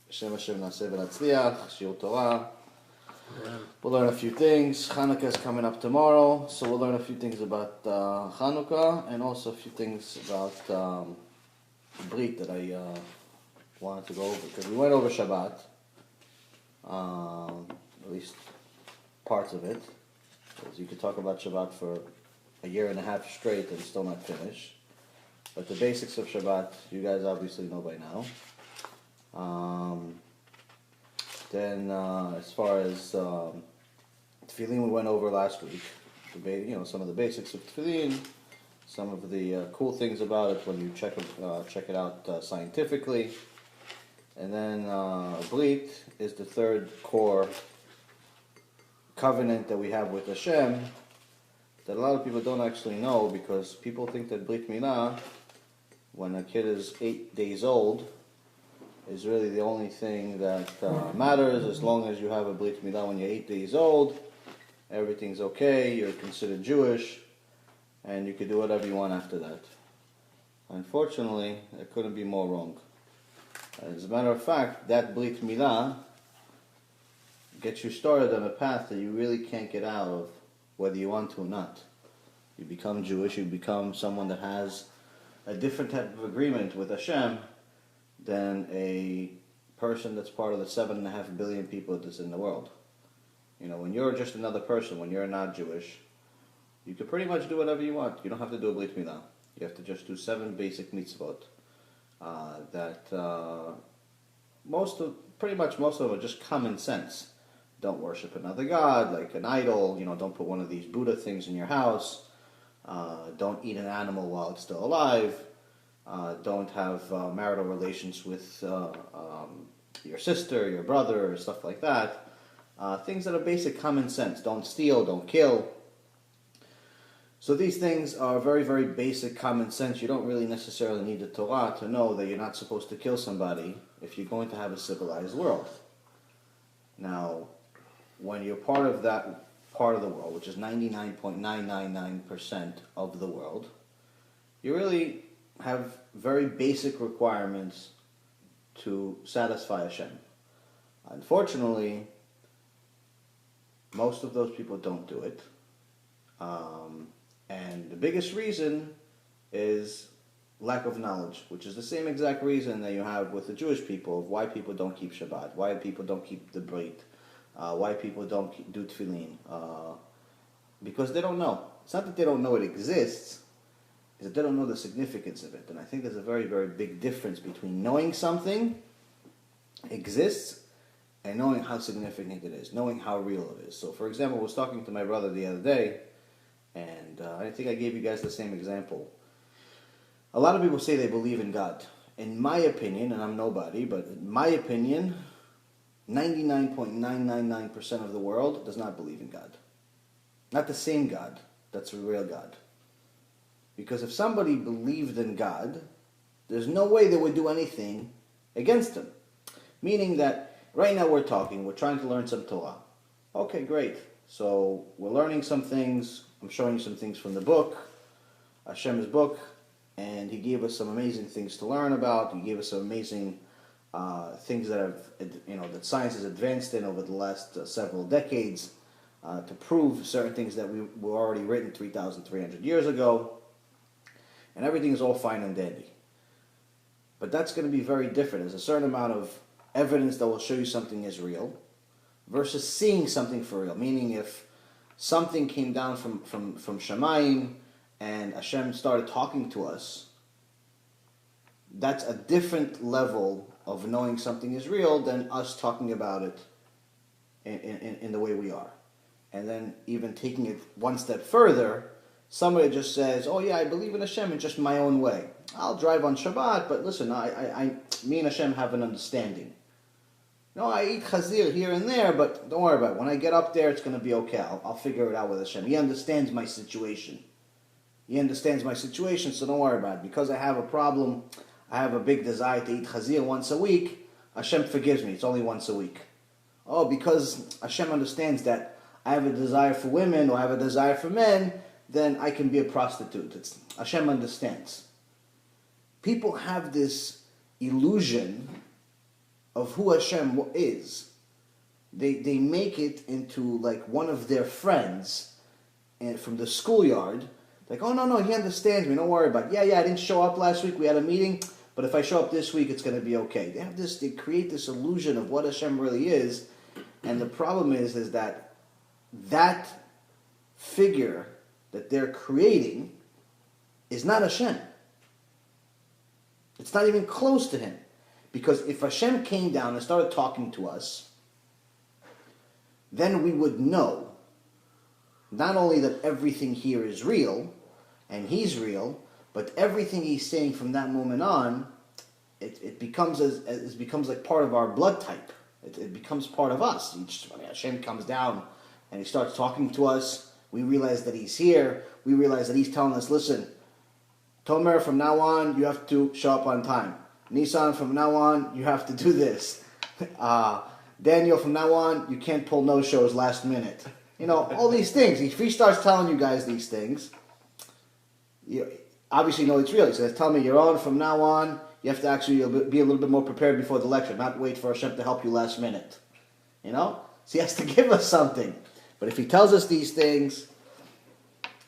Hashem Naseh v'Natzliach, Shiur Torah. We'll learn a few things. Hanukkah is coming up tomorrow, so we'll learn a few things about Hanukkah and also a few things about Bleak that I wanted to go over, because we went over Shabbat, at least parts of it. Because you could talk about Shabbat for a year and a half straight and still not finish. But the basics of Shabbat, you guys obviously know by now. Then, as far as tefillin, we went over last week. Some of the basics of tefillin, some of the cool things about it when you check it out scientifically. And then Bleak is the third core covenant that we have with HaShem that a lot of people don't actually know, because people think that Brit Milah, when a kid is 8 days old, is really the only thing that matters. As long as you have a Brit Milah when you're 8 days old, everything's okay, you're considered Jewish, and you can do whatever you want after that. Unfortunately, it couldn't be more wrong. As a matter of fact, that Brit Milah gets you started on a path that you really can't get out of, whether you want to or not. You become Jewish, you become someone that has a different type of agreement with HaShem than a person that's part of the 7.5 billion people that's in the world. When you're just another person, when you're not Jewish, you can pretty much do whatever you want. You don't have to do a Brit Milah. You have to just do 7 basic mitzvot that pretty much most of them are just common sense. Don't worship another god, like an idol. Don't put one of these Buddha things in your house. Don't eat an animal while it's still alive. Don't have marital relations with your sister, your brother, or stuff like that. Things that are basic common sense. Don't steal, don't kill. So these things are very, very basic common sense. You don't really necessarily need the Torah to know that you're not supposed to kill somebody if you're going to have a civilized world. Now, when you're part of that part of the world, which is 99.999% of the world, you really have very basic requirements to satisfy HaShem. Unfortunately, most of those people don't do it. And the biggest reason is lack of knowledge, which is the same exact reason that you have with the Jewish people of why people don't keep Shabbat, why people don't keep the Brit, why people don't do tefillin, because they don't know. It's not that they don't know it exists, it's that they don't know the significance of it. And I think there's a very, very big difference between knowing something exists and knowing how significant it is, knowing how real it is. So, for example, I was talking to my brother the other day, and I think I gave you guys the same example. A lot of people say they believe in God. In my opinion, and I'm nobody, but in my opinion, 99.999% of the world does not believe in God. Not the same God that's a real God. Because if somebody believed in God, there's no way they would do anything against him. Meaning that right now we're trying to learn some Torah. Okay, great. So we're learning some things. I'm showing you some things from the book, Hashem's book, and he gave us some amazing things to learn about. He gave us some amazing things that that science has advanced in over the last several decades to prove certain things that were already written 3,300 years ago. And everything is all fine and dandy. But that's going to be very different. There's a certain amount of evidence that will show you something is real versus seeing something for real. Meaning if something came down from Shemayim and Hashem started talking to us, that's a different level of knowing something is real than us talking about it in the way we are. And then even taking it one step further, somebody just says, oh yeah, I believe in Hashem in just my own way. I'll drive on Shabbat, but listen, me and Hashem have an understanding. No, I eat chazir here and there, but don't worry about it. When I get up there, it's going to be okay. I'll figure it out with Hashem. He understands my situation. So don't worry about it. Because I have a problem, I have a big desire to eat chazir once a week, Hashem forgives me. It's only once a week. Oh, because Hashem understands that I have a desire for women or I have a desire for men, then I can be a prostitute. Hashem understands. People have this illusion of who Hashem is, they make it into like one of their friends and from the schoolyard. Like, oh, no, he understands me. Don't worry about it. Yeah, I didn't show up last week. We had a meeting. But if I show up this week, it's going to be okay. They create this illusion of what Hashem really is. And the problem is that figure that they're creating is not Hashem. It's not even close to Him. Because if Hashem came down and started talking to us, then we would know not only that everything here is real, and He's real, but everything He's saying from that moment on, it becomes like part of our blood type. It becomes part of us. When Hashem comes down and He starts talking to us, we realize that He's here. We realize that He's telling us, listen, Tomer, from now on, you have to show up on time. Nissan, from now on, you have to do this. Daniel, from now on, you can't pull no-shows last minute. All these things. If He starts telling you guys these things, you obviously know it's real. He says, tell me, you're on from now on. You have to actually be a little bit more prepared before the lecture, not wait for Hashem to help you last minute. So He has to give us something. But if He tells us these things,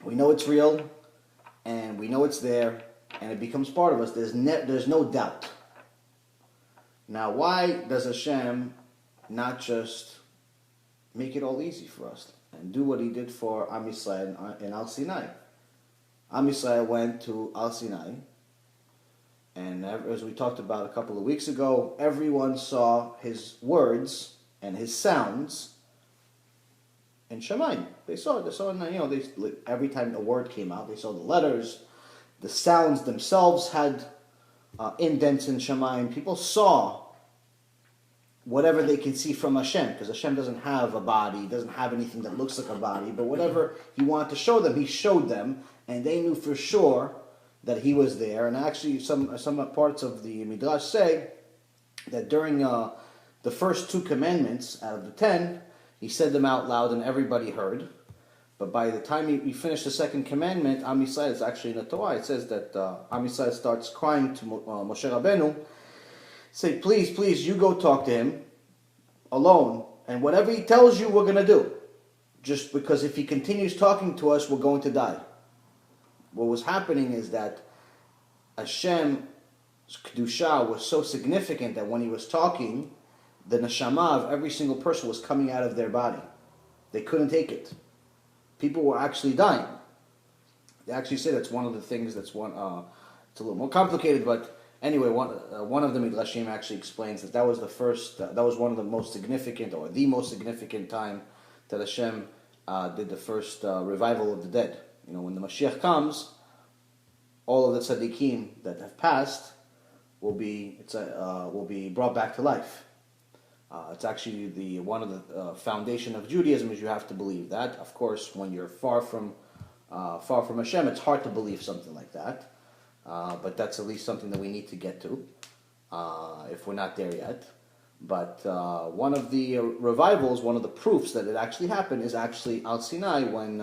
we know it's real, and we know it's there, and it becomes part of us. There's no doubt. Now, why does Hashem not just make it all easy for us and do what He did for Am Yisrael in Al Sinai? Am Yisrael went to Al Sinai, and as we talked about a couple of weeks ago, everyone saw His words and His sounds in Shemayim. They saw it. Every time a word came out, they saw the letters. The sounds themselves had indents in Shemayim. People saw whatever they can see from Hashem, because Hashem doesn't have a body, doesn't have anything that looks like a body, but whatever He wanted to show them, He showed them, and they knew for sure that He was there. And actually, some parts of the Midrash say that during the first 2 commandments out of the 10, He said them out loud and everybody heard. But by the time he finished the 2nd commandment, Am Yisrael, it's actually in the Torah, it says that Am Yisrael starts crying to Moshe Rabbeinu, say, please, you go talk to him alone, and whatever he tells you, we're going to do. Just because if he continues talking to us, we're going to die. What was happening is that Hashem's Kedusha was so significant that when He was talking, the neshama of every single person was coming out of their body. They couldn't take it. People were actually dying. They actually say that's one of the things it's a little more complicated, but anyway, one of the Midrashim actually explains that was the first, that was one of the most significant, or the most significant time that Hashem did the first revival of the dead. When the Mashiach comes, all of the tzaddikim that have passed will be brought back to life. It's actually one of the foundation of Judaism is you have to believe that. Of course, when you're far from Hashem, it's hard to believe something like that. But that's at least something that we need to get to, if we're not there yet. But one of the revivals, one of the proofs that it actually happened is actually Al Sinai when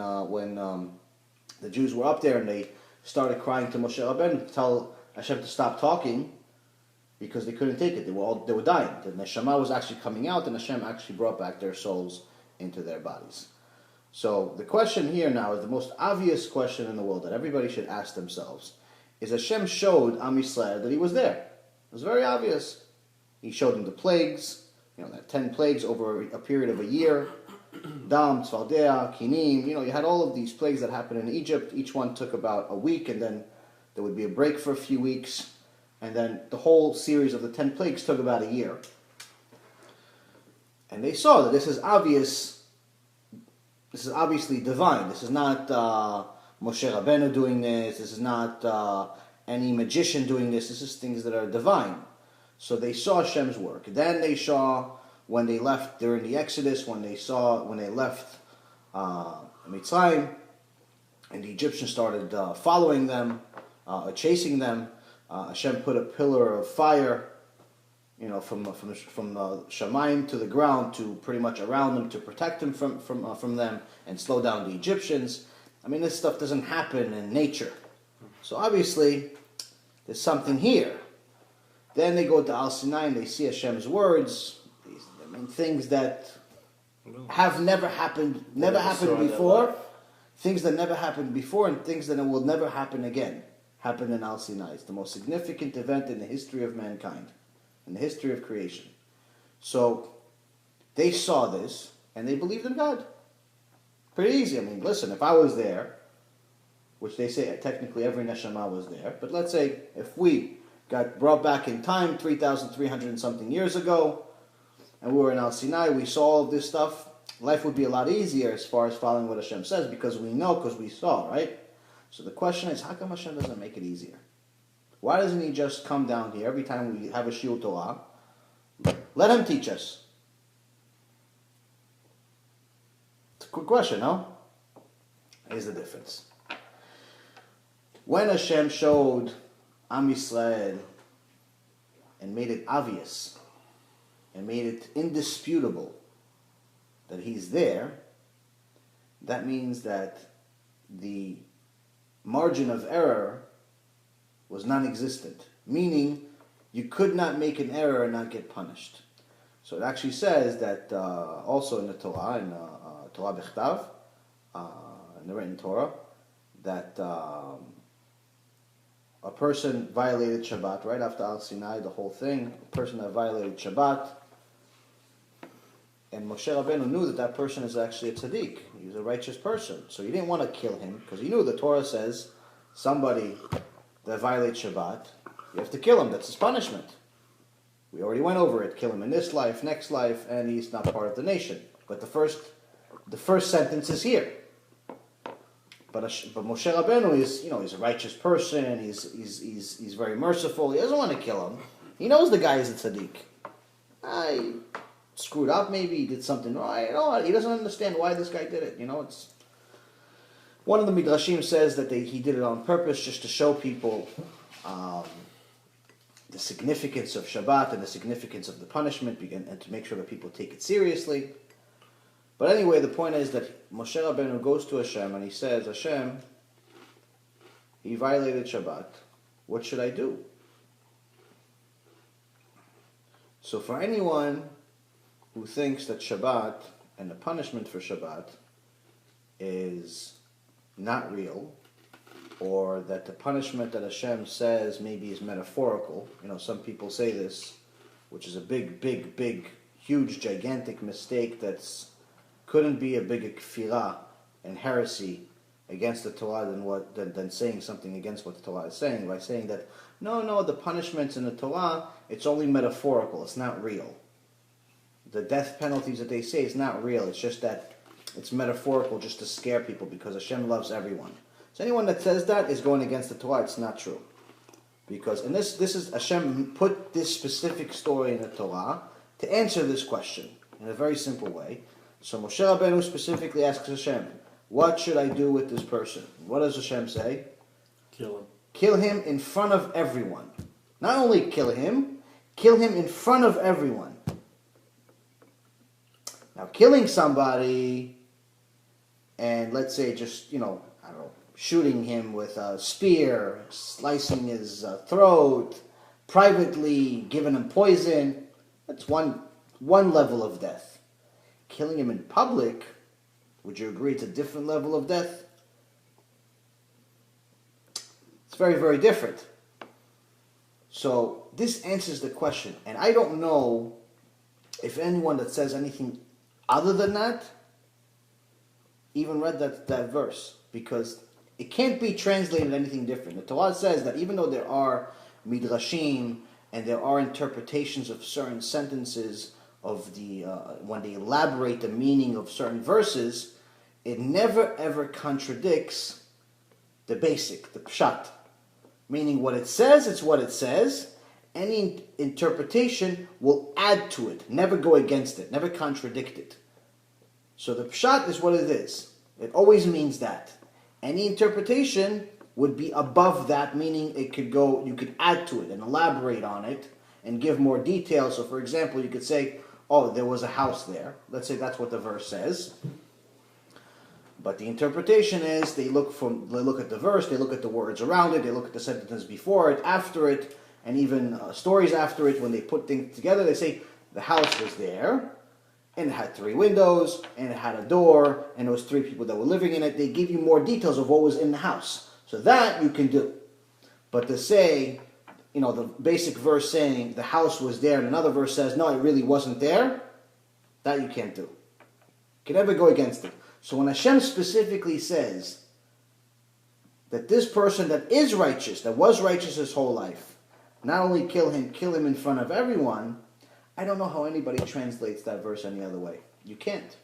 the Jews were up there and they started crying to Moshe Rabbeinu to tell Hashem to stop talking, because they couldn't take it. They were dying. The neshama was actually coming out, and Hashem actually brought back their souls into their bodies. So the question here now is the most obvious question in the world that everybody should ask themselves: is Hashem showed Am Yisrael that He was there? It was very obvious. He showed them the plagues, that 10 plagues over a period of a year. Dam, Tzfaldea, Kinim, you had all of these plagues that happened in Egypt. Each one took about a week, and then there would be a break for a few weeks. And then the whole series of the 10 plagues took about a year. And they saw that this is obvious. This is obviously divine. This is not Moshe Rabbeinu doing this. This is not any magician doing this. This is things that are divine. So they saw Hashem's work. Then they saw when they left during the Exodus, when they left Mitzrayim, and the Egyptians started following them, chasing them. Hashem put a pillar of fire, from Shemayim to the ground, to pretty much around them, to protect them from them and slow down the Egyptians. This stuff doesn't happen in nature. So obviously, there's something here. Then they go to Al Sinai and they see Hashem's words, things that have never happened before, things that never happened before, and things that will never happen again, happened in Al Sinai. It's the most significant event in the history of mankind, in the history of creation. So they saw this, and they believed in God. Pretty easy. I mean, listen, if I was there, which they say technically every neshama was there, but let's say if we got brought back in time 3,300 and something years ago, and we were in Al Sinai, we saw all of this stuff, life would be a lot easier as far as following what Hashem says, because we know, because we saw, right? So the question is, how come Hashem doesn't make it easier? Why doesn't He just come down here every time we have a Shiur Torah? Let Him teach us. It's a quick question, no? Here's the difference. When Hashem showed Am Yisrael and made it obvious and made it indisputable that He's there, that means that the margin of error was non-existent, meaning you could not make an error and not get punished. So it actually says that also in the Torah, in Torah Bechtav, in the written Torah, that a person violated Shabbat right after Al Sinai, the whole thing, a person that violated Shabbat, and Moshe Rabbeinu knew that that person is actually a tzaddik. He was a righteous person. So he didn't want to kill him, because he knew the Torah says somebody that violates Shabbat, you have to kill him. That's his punishment. We already went over it. Kill him in this life, next life, and he's not part of the nation. But the first sentence is here. But Moshe Rabbeinu is, he's a righteous person. He's very merciful. He doesn't want to kill him. He knows the guy is a tzaddik. He screwed up. Maybe he did something wrong. He doesn't understand why this guy did it. It's one of the midrashim says that he did it on purpose, just to show people the significance of Shabbat and the significance of the punishment, and to make sure that people take it seriously. But anyway, the point is that Moshe Rabbeinu goes to Hashem and he says, Hashem, he violated Shabbat. What should I do? So for anyone who thinks that Shabbat and the punishment for Shabbat is not real, or that the punishment that Hashem says maybe is metaphorical, some people say this, which is a big, huge, gigantic mistake that's couldn't be a bigger kfirah and heresy against the Torah than saying something against what the Torah is saying, by saying that, no, the punishments in the Torah, it's only metaphorical, it's not real. The death penalties that they say is not real, it's just that it's metaphorical just to scare people because Hashem loves everyone. So anyone that says that is going against the Torah, it's not true. Because, and this is, Hashem put this specific story in the Torah to answer this question in a very simple way. So Moshe Rabbeinu specifically asks Hashem, what should I do with this person? What does Hashem say? Kill him. Kill him in front of everyone. Not only kill him in front of everyone. Now, killing somebody, and let's say just, shooting him with a spear, slicing his throat, privately giving him poison, that's one level of death. Killing him in public, would you agree it's a different level of death? It's very, very different. So this answers the question. And I don't know if anyone that says anything other than that even read that verse, because it can't be translated anything different. The Torah says that even though there are midrashim and there are interpretations of certain sentences of the when they elaborate the meaning of certain verses, it never ever contradicts the basic, the pshat. Meaning what it says, it's what it says. Any interpretation will add to it, never go against it, never contradict it. So the pshat is what it is. It always means that. Any interpretation would be above that, meaning you could add to it and elaborate on it and give more details. So for example, you could say, there was a house there. Let's say that's what the verse says. But the interpretation is they look at the verse, they look at the words around it, they look at the sentences before it, after it, and even stories after it, when they put things together, they say the house was there, and it had 3 windows, and it had a door, and there was 3 people that were living in it. They give you more details of what was in the house. So that you can do. But to say, the basic verse saying the house was there, and another verse says, no, it really wasn't there, that you can't do. You can never go against it. So when Hashem specifically says that this person that is righteous, that was righteous his whole life, not only kill him in front of everyone, I don't know how anybody translates that verse any other way. You can't.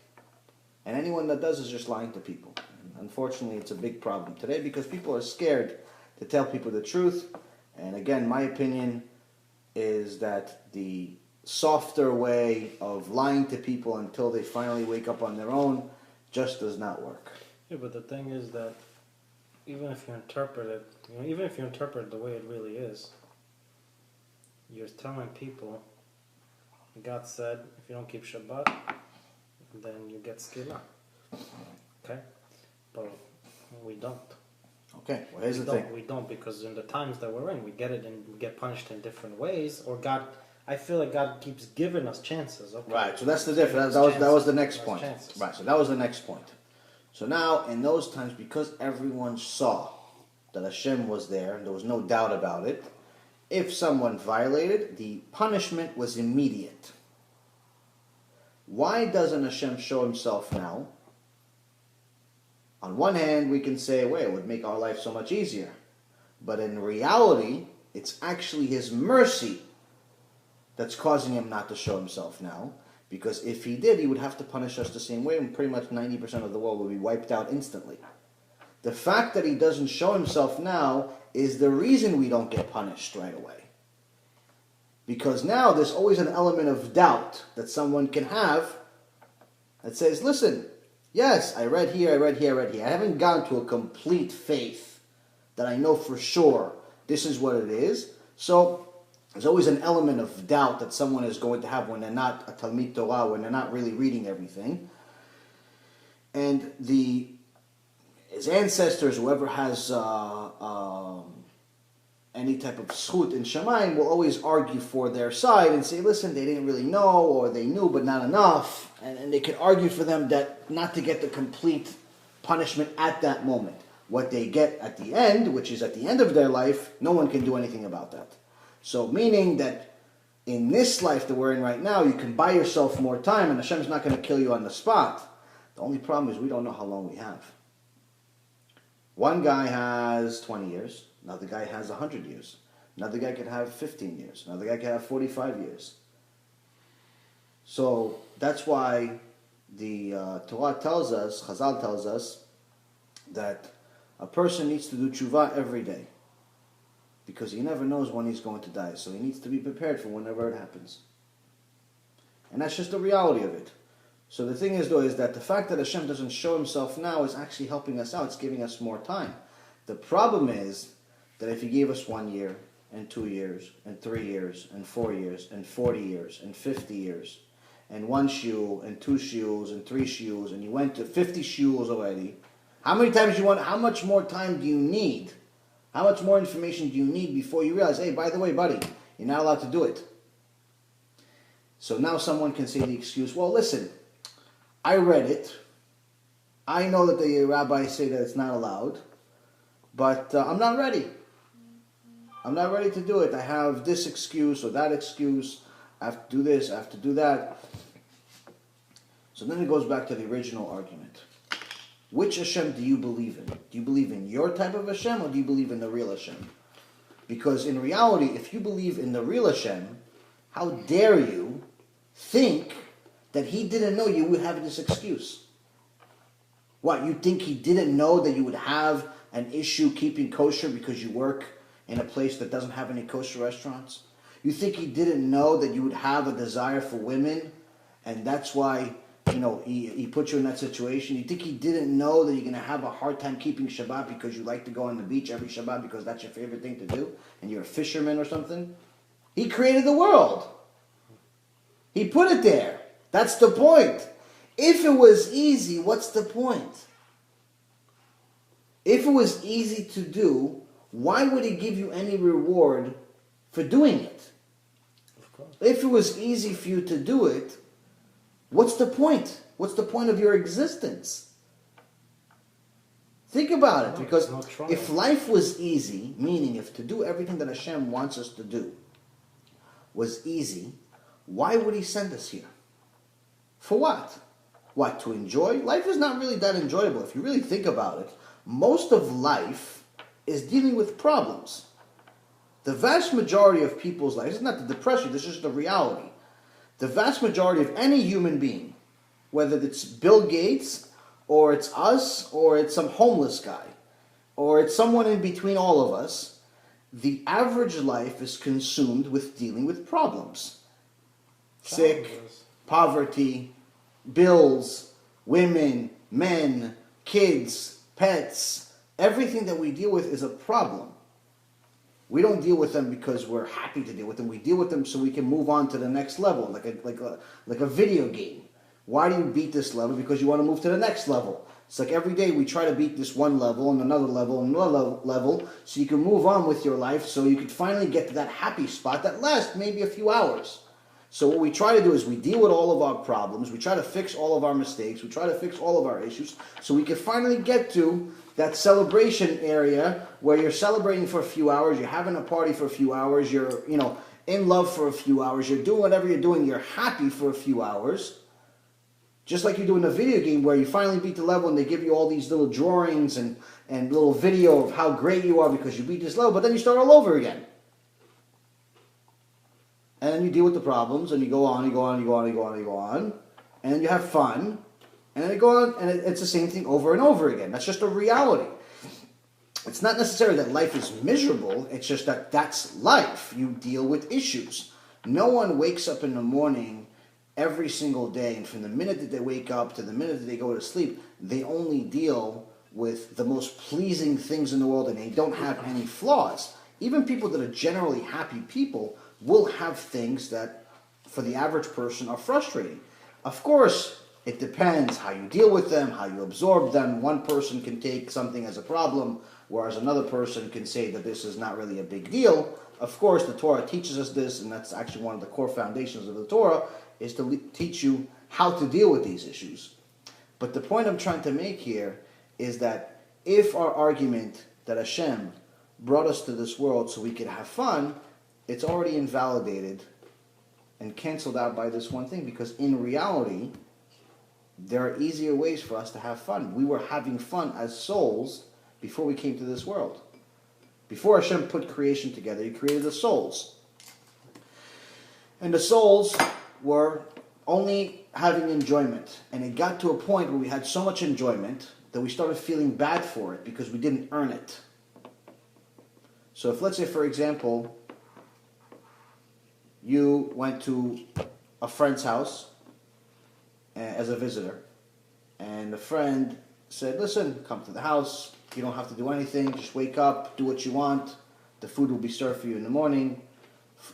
And anyone that does is just lying to people. And unfortunately, it's a big problem today because people are scared to tell people the truth. And again, my opinion is that the softer way of lying to people until they finally wake up on their own just does not work. Yeah, but the thing is that even if you interpret it, even if you interpret it the way it really is, you're telling people, God said, if you don't keep Shabbat, then you get skila. Okay? But we don't. Okay, well here's the thing. We don't, because in the times that we're in, we get punished in different ways, or I feel like God keeps giving us chances. Okay? Right, so that's the difference. That was the next point. Chances. Right, so that was the next point. So now, in those times, because everyone saw that Hashem was there, and there was no doubt about it, if someone violated, the punishment was immediate. Why doesn't Hashem show himself now? On one hand, we can say, well, it would make our life so much easier. But in reality, it's actually his mercy that's causing him not to show himself now. Because if he did, he would have to punish us the same way, and pretty much 90% of the world would be wiped out instantly. The fact that he doesn't show himself now is the reason we don't get punished right away. Because now there's always an element of doubt that someone can have that says, listen, yes, I read here, I read here, I read here. I haven't gone to a complete faith that I know for sure this is what it is. So there's always an element of doubt that someone is going to have when they're not a Talmid Torah, when they're not really reading everything. And his ancestors, whoever has any type of zchut in Shamayim, will always argue for their side and say, listen, they didn't really know, or they knew but not enough. And they could argue for them that not to get the complete punishment at that moment. What they get at the end, which is at the end of their life, no one can do anything about that. So meaning that in this life that we're in right now, you can buy yourself more time, and Hashem's not going to kill you on the spot. The only problem is we don't know how long we have. One guy has 20 years. Another guy has 100 years. Another guy could have 15 years. Another guy could have 45 years. So that's why the Torah tells us, Chazal tells us, that a person needs to do tshuva every day. Because he never knows when he's going to die. So he needs to be prepared for whenever it happens. And that's just the reality of it. So the thing is, though, is that the fact that Hashem doesn't show himself now is actually helping us out. It's giving us more time. The problem is that if he gave us 1 year, and 2 years, and 3 years, and 4 years, and 40 years, and 50 years, and 1 shiur, and 2 shiurs, and 3 shiurs, and you went to 50 shiurs already, how many times you want? How much more time do you need? How much more information do you need before you realize, hey, by the way, buddy, you're not allowed to do it? So now someone can say the excuse, well, listen, I read it. I know that the rabbis say that it's not allowed, but I'm not ready. I'm not ready to do it. I have this excuse or that excuse. I have to do this, I have to do that. So then it goes back to the original argument. Which Hashem do you believe in? Do you believe in your type of Hashem, or do you believe in the real Hashem? Because in reality, if you believe in the real Hashem, how dare you think that he didn't know you would have this excuse? What, you think he didn't know that you would have an issue keeping kosher because you work in a place that doesn't have any kosher restaurants? You think he didn't know that you would have a desire for women, and that's why, he put you in that situation? You think he didn't know that you're going to have a hard time keeping Shabbat because you like to go on the beach every Shabbat because that's your favorite thing to do, and you're a fisherman or something? He created the world. He put it there. That's the point. If it was easy, what's the point? If it was easy to do, why would he give you any reward for doing it. Of course. If it was easy for you to do it, what's the point? What's the point of your existence? Think about it, because if life was easy, meaning if to do everything that Hashem wants us to do was easy, why would He send us here? For what? What, to enjoy? Life is not really that enjoyable. If you really think about it, most of life is dealing with problems. The vast majority of people's lives, this is not the depression, this is just the reality. The vast majority of any human being, whether it's Bill Gates, or it's us, or it's some homeless guy, or it's someone in between all of us, the average life is consumed with dealing with problems. Sick, poverty, bills, women, men, kids, pets. Everything that we deal with is a problem. We don't deal with them because we're happy to deal with them. We deal with them so we can move on to the next level, like a video game. Why do you beat this level? Because you want to move to the next level. It's like every day we try to beat this one level and another level and another level so you can move on with your life, so you can finally get to that happy spot that lasts maybe a few hours. So what we try to do is we deal with all of our problems, we try to fix all of our mistakes, we try to fix all of our issues, so we can finally get to that celebration area where you're celebrating for a few hours, you're having a party for a few hours, you're in love for a few hours, you're doing whatever you're doing, you're happy for a few hours. Just like you do in a video game where you finally beat the level and they give you all these little drawings and little video of how great you are because you beat this level, but then you start all over again. And then you deal with the problems and you go on, and then you have fun, and then you go on, and it's the same thing over and over again. That's just a reality. It's not necessarily that life is miserable, it's just that that's life. You deal with issues. No one wakes up in the morning every single day, and from the minute that they wake up to the minute that they go to sleep, they only deal with the most pleasing things in the world, and they don't have any flaws. Even people that are generally happy people will have things that, for the average person, are frustrating. Of course, it depends how you deal with them, how you absorb them. One person can take something as a problem, whereas another person can say that this is not really a big deal. Of course, the Torah teaches us this, and that's actually one of the core foundations of the Torah, is to teach you how to deal with these issues. But the point I'm trying to make here is that if our argument that Hashem brought us to this world so we could have fun, it's already invalidated and canceled out by this one thing, because in reality, there are easier ways for us to have fun. We were having fun as souls before we came to this world. Before Hashem put creation together, He created the souls. And the souls were only having enjoyment. And it got to a point where we had so much enjoyment that we started feeling bad for it because we didn't earn it. So if, let's say, for example, you went to a friend's house as a visitor, and the friend said, listen, come to the house, you don't have to do anything, just wake up, do what you want, the food will be served for you in the morning,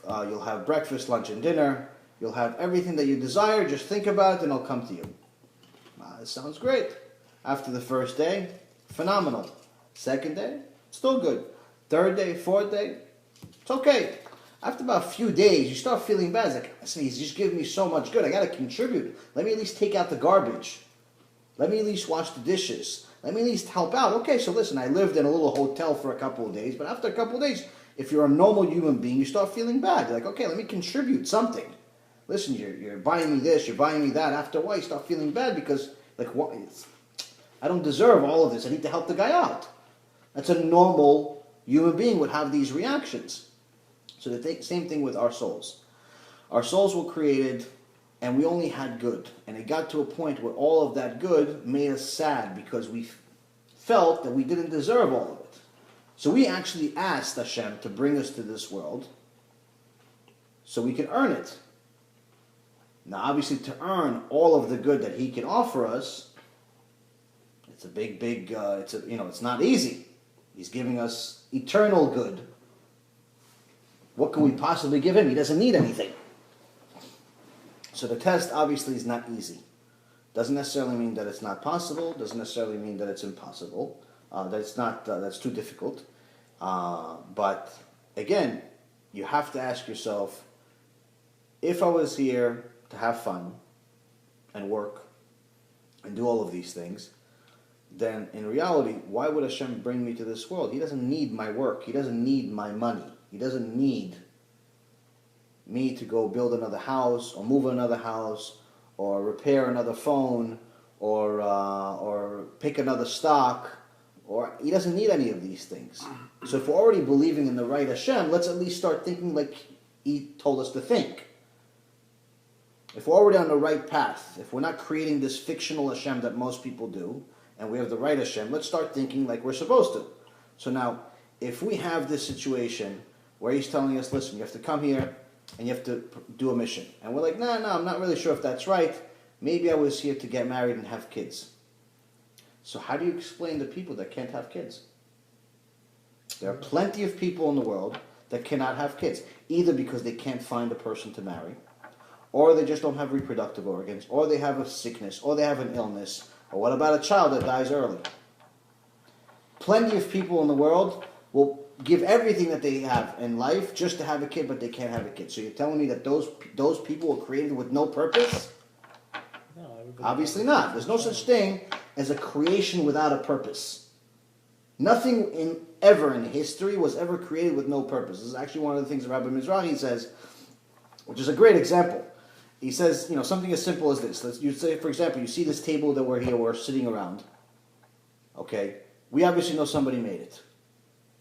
you'll have breakfast, lunch, and dinner, you'll have everything that you desire, just think about it and I'll come to you. This sounds great. After the first day, phenomenal. Second day, still good. Third day, fourth day, it's okay. After about a few days, you start feeling bad. It's like, listen, he's just giving me so much good. I got to contribute. Let me at least take out the garbage. Let me at least wash the dishes. Let me at least help out. Okay, so listen, I lived in a little hotel for a couple of days, but after a couple of days, if you're a normal human being, you start feeling bad. You're like, okay, let me contribute something. Listen, you're buying me this, you're buying me that. After a while, you start feeling bad because, like, what? I don't deserve all of this. I need to help the guy out. That's a normal human being would have these reactions. So the same thing with our souls. Our souls were created, and we only had good. And it got to a point where all of that good made us sad because we felt that we didn't deserve all of it. So we actually asked Hashem to bring us to this world so we can earn it. Now, obviously, to earn all of the good that He can offer us, it's a big, it's not easy. He's giving us eternal good. What can we possibly give Him? He doesn't need anything. So the test obviously is not easy. Doesn't necessarily mean that it's not possible. Doesn't necessarily mean that it's impossible. That's too difficult. But again, you have to ask yourself, if I was here to have fun and work and do all of these things, then in reality, why would Hashem bring me to this world? He doesn't need my work. He doesn't need my money. He doesn't need me to go build another house or move another house or repair another phone or pick another stock. Or he doesn't need any of these things. So if we're already believing in the right Hashem, let's at least start thinking like he told us to think. If we're already on the right path, if we're not creating this fictional Hashem that most people do, and we have the right Hashem, let's start thinking like we're supposed to. So now, if we have this situation where he's telling us, listen, you have to come here and you have to do a mission. And we're like, no, I'm not really sure if that's right. Maybe I was here to get married and have kids. So how do you explain to people that can't have kids? There are plenty of people in the world that cannot have kids, either because they can't find a person to marry, or they just don't have reproductive organs, or they have a sickness, or they have an illness, or what about a child that dies early? Plenty of people in the world will give everything that they have in life just to have a kid, but they can't have a kid. So you're telling me that those people were created with no purpose? No, Obviously not. There's no such thing as a creation without a purpose. Nothing ever in history was ever created with no purpose. This is actually one of the things Rabbi Mizrahi says, which is a great example. He says, something as simple as this. You say, for example, you see this table that we're sitting around. Okay? We obviously know somebody made it.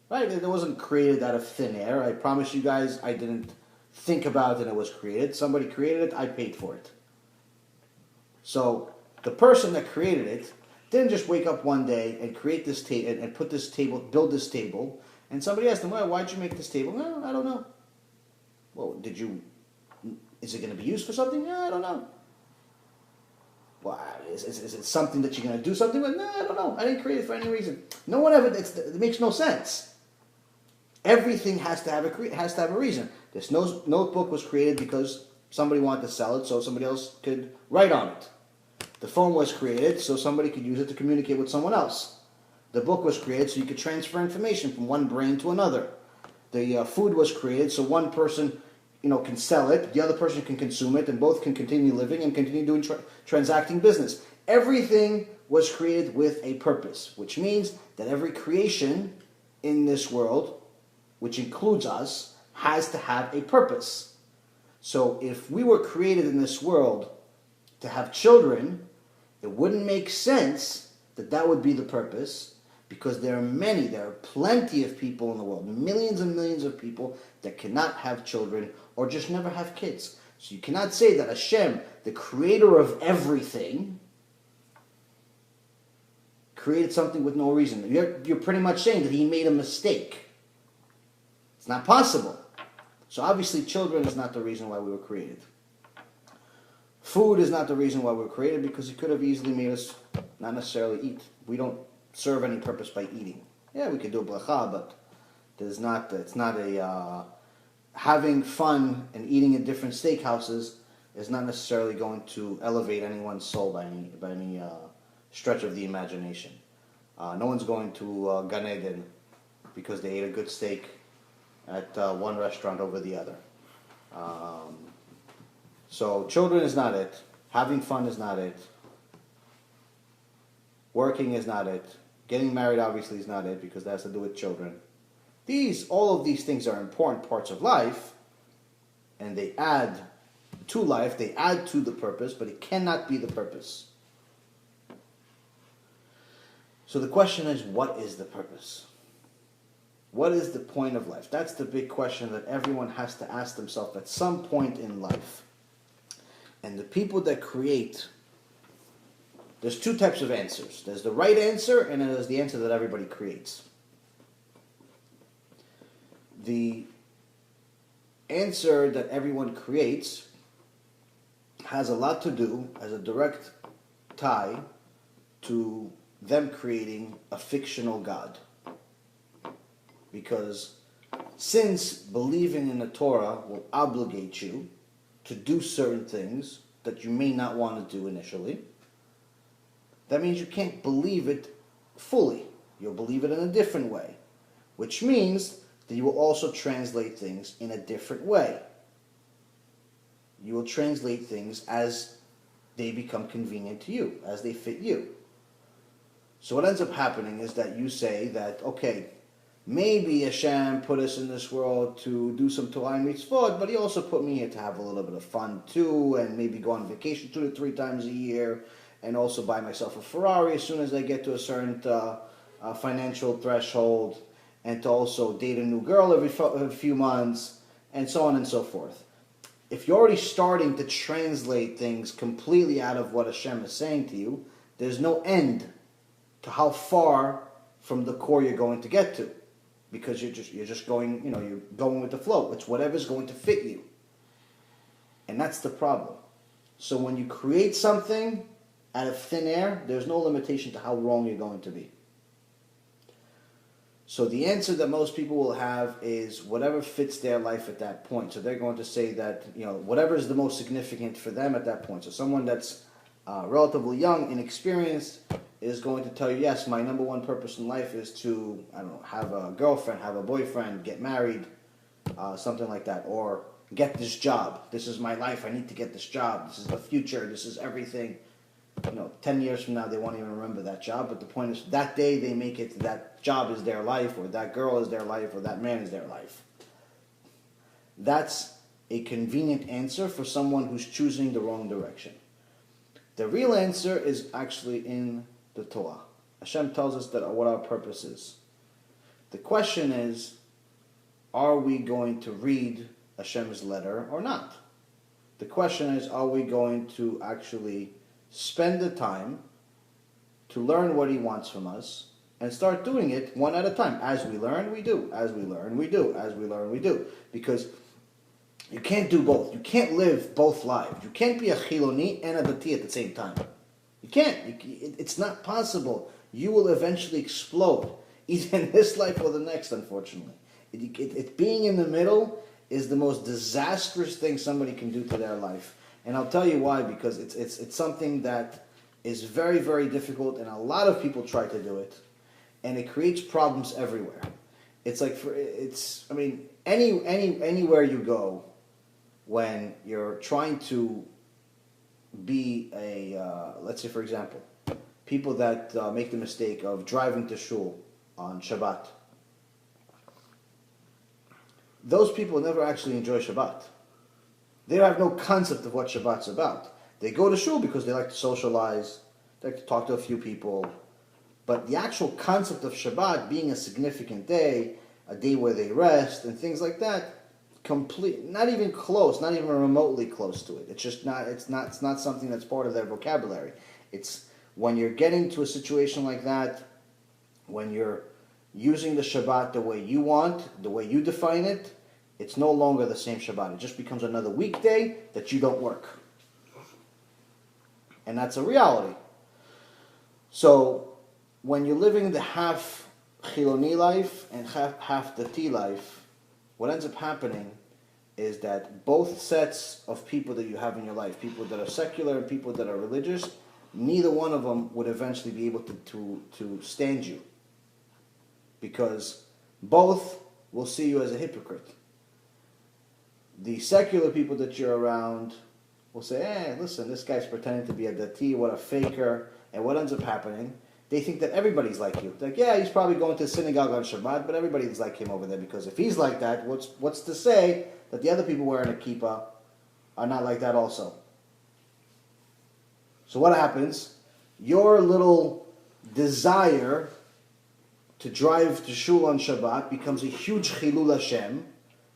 Right? It wasn't created out of thin air. I promise you guys, I didn't think about it and it was created. Somebody created it, I paid for it. So, the person that created it didn't just wake up one day and create this table and put this table, build this table, and somebody asked them, well, why'd you make this table? No, I don't know. Well, is it going to be used for something? No, I don't know. Well, is it something that you're going to do something with? No, I don't know. I didn't create it for any reason. No one ever, it makes no sense. Everything has to have a reason. This notebook was created because somebody wanted to sell it so somebody else could write on it. The phone was created so somebody could use it to communicate with someone else. The book was created so you could transfer information from one brain to another. The food was created so one person, can sell it, the other person can consume it, and both can continue living and continue doing transacting business. Everything was created with a purpose, which means that every creation in this world, which includes us, has to have a purpose. So if we were created in this world to have children, it wouldn't make sense that would be the purpose, because there are plenty of people in the world, millions and millions of people that cannot have children or just never have kids. So you cannot say that Hashem, the creator of everything, created something with no reason. You're pretty much saying that he made a mistake. It's not possible. So obviously children is not the reason why we were created. Food is not the reason why we were created, because he could have easily made us not necessarily eat. We don't serve any purpose by eating. Yeah, we could do a bracha, but it's not a having fun and eating at different steakhouses is not necessarily going to elevate anyone's soul by any stretch of the imagination. No one's going to Gan Eden because they ate a good steak at one restaurant over the other. So children is not it. Having fun is not it. Working is not it. Getting married obviously is not it, because that has to do with children. All of these things are important parts of life, and they add to life, they add to the purpose, but it cannot be the purpose. So the question is, what is the purpose? What is the point of life? That's the big question that everyone has to ask themselves at some point in life. And the people that create, there's two types of answers. There's the right answer, and then there's the answer that everybody creates. The answer that everyone creates has a lot to do, as a direct tie, to them creating a fictional God. Because since believing in the Torah will obligate you to do certain things that you may not want to do initially, that means you can't believe it fully. You'll believe it in a different way. Which means then you will also translate things in a different way. You will translate things as they become convenient to you, as they fit you. So what ends up happening is that you say that, okay, maybe Hashem put us in this world to do some Torah and mitzvot, but He also put me here to have a little bit of fun too, and maybe go on vacation 2 to 3 times a year, and also buy myself a Ferrari as soon as I get to a certain financial threshold, and to also date a new girl every few months, and so on and so forth. If you're already starting to translate things completely out of what Hashem is saying to you, there's no end to how far from the core you're going to get to, because you're just going, you're going with the flow. It's whatever's going to fit you, and that's the problem. So when you create something out of thin air, there's no limitation to how wrong you're going to be. So the answer that most people will have is whatever fits their life at that point. So they're going to say that, whatever is the most significant for them at that point. So someone that's relatively young, inexperienced, is going to tell you, yes, my number one purpose in life is to, have a girlfriend, have a boyfriend, get married, something like that. Or get this job. This is my life. I need to get this job. This is the future. This is everything. 10 years from now, they won't even remember that job. But the point is, that day they make it, that job is their life, or that girl is their life, or that man is their life. That's a convenient answer for someone who's choosing the wrong direction. The real answer is actually in the Torah. Hashem tells us that what our purpose is. The question is, are we going to read Hashem's letter or not? The question is, are we going to actually spend the time to learn what He wants from us and start doing it one at a time? As we learn, we do. As we learn, we do. As we learn, we do. Because you can't do both. You can't live both lives. You can't be a Chiloni and a Dati at the same time. You can't. It's not possible. You will eventually explode, either in this life or the next, unfortunately. Being in the middle is the most disastrous thing somebody can do to their life. And I'll tell you why, because it's something that is very, very difficult, and a lot of people try to do it, and it creates problems everywhere. It's like anywhere you go, when you're trying to be let's say for example, people that make the mistake of driving to shul on Shabbat. Those people never actually enjoy Shabbat. They have no concept of what Shabbat's about. They go to shul because they like to socialize, they like to talk to a few people. But the actual concept of Shabbat being a significant day, a day where they rest and things like that, not even close, not even remotely close to it. It's just not. It's not something that's part of their vocabulary. It's when you're getting to a situation like that, when you're using the Shabbat the way you want, the way you define it, it's no longer the same Shabbat. It just becomes another weekday that you don't work. And that's a reality. So, when you're living the half Chiloni life and half Dati life, what ends up happening is that both sets of people that you have in your life, people that are secular and people that are religious, neither one of them would eventually be able to stand you. Because both will see you as a hypocrite. The secular people that you're around will say, hey, listen, this guy's pretending to be a Dati, what a faker. And what ends up happening, they think that everybody's like you. Like, yeah, he's probably going to synagogue on Shabbat, but everybody's like him over there, because if he's like that, what's to say that the other people wearing a kippah are not like that also? So what happens? Your little desire to drive to shul on Shabbat becomes a huge chilul Hashem,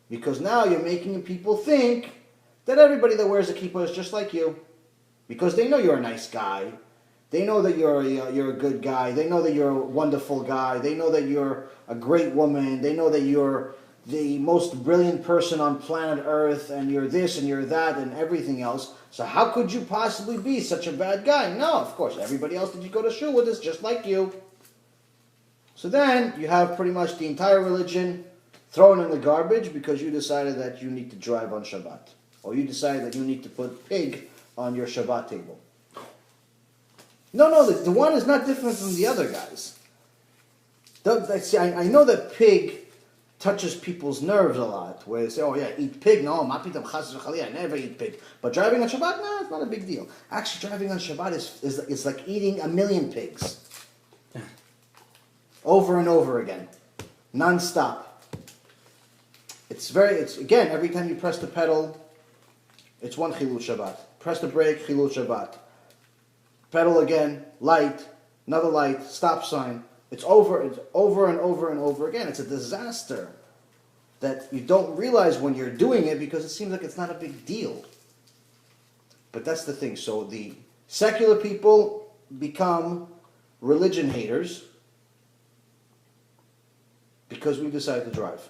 because now you're making people think that everybody that wears a kippah is just like you, because they know you're a nice guy. They know that you're a good guy. They know that you're a wonderful guy. They know that you're a great woman. They know that you're the most brilliant person on planet Earth, and you're this and you're that and everything else. So how could you possibly be such a bad guy? No, of course, everybody else that you go to shul with is just like you. So then you have pretty much the entire religion thrown in the garbage because you decided that you need to drive on Shabbat. Or you decided that you need to put pig on your Shabbat table. No, the one is not different from the other guys. I know that pig touches people's nerves a lot, where they say, oh yeah, eat pig. No, ma pitam chas v'chali, I never eat pig. But driving on Shabbat, no, it's not a big deal. Actually, driving on Shabbat is like eating 1,000,000 pigs. Over and over again. Non-stop. It's again, every time you press the pedal, it's one Chilul Shabbat. Press the brake, Chilul Shabbat. Pedal again, light, another light, stop sign. It's over and over and over again. It's a disaster that you don't realize when you're doing it because it seems like it's not a big deal. But that's the thing. So the secular people become religion haters because we decided to drive.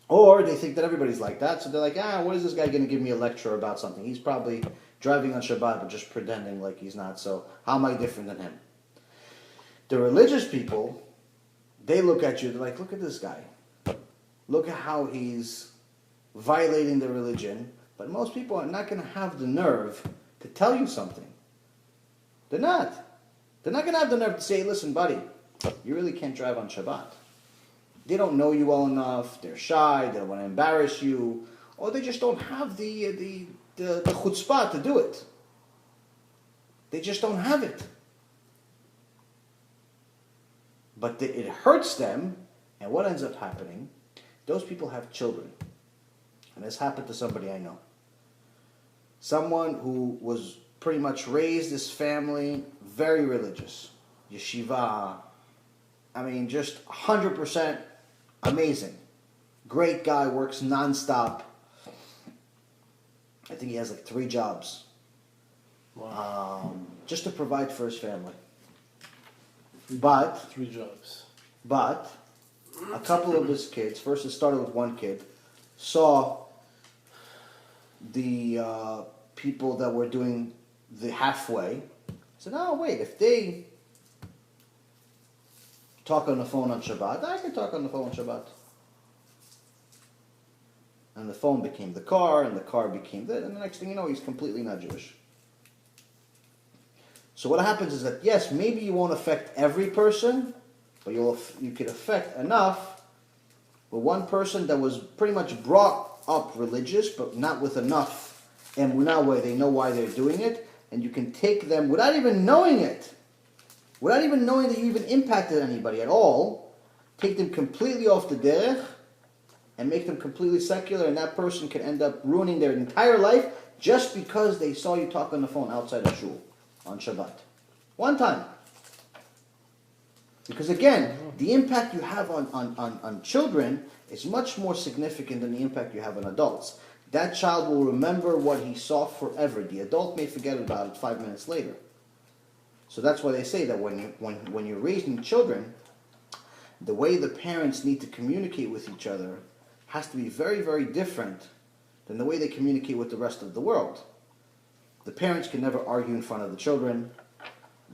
Or they think that everybody's like that, so they're like, what is this guy going to give me a lecture about something? He's probably driving on Shabbat but just pretending like he's not, so how am I different than him? The religious people, they look at you, they're like, look at this guy. Look at how he's violating the religion. But most people are not going to have the nerve to tell you something. They're not. They're not going to have the nerve to say, listen, buddy, you really can't drive on Shabbat. They don't know you well enough, they're shy, they don't want to embarrass you, or they just don't have the chutzpah to do it. They just don't have it. But it hurts them, and what ends up happening, those people have children. And this happened to somebody I know. Someone who was pretty much raised this family, very religious. Yeshiva, just 100% amazing. Great guy, works nonstop. I think he has like 3 jobs. Wow. Just to provide for his family. But 3 jobs. But a couple of his kids, first it started with one kid, saw the people that were doing the halfway, said, oh wait, if they talk on the phone on Shabbat, I can talk on the phone on Shabbat. And the phone became the car, and the car became that, and the next thing you know, he's completely not Jewish. So what happens is that, yes, maybe you won't affect every person, but you could affect enough with one person that was pretty much brought up religious, but not with enough emunah where they know why they're doing it, and you can take them without even knowing it, without even knowing that you even impacted anybody at all, take them completely off the derech, and make them completely secular, and that person can end up ruining their entire life just because they saw you talk on the phone outside of shul on Shabbat. One time. Because again, the impact you have on children is much more significant than the impact you have on adults. That child will remember what he saw forever. The adult may forget about it 5 minutes later. So that's why they say that when you're raising children, the way the parents need to communicate with each other has to be very, very different than the way they communicate with the rest of the world. The parents can never argue in front of the children.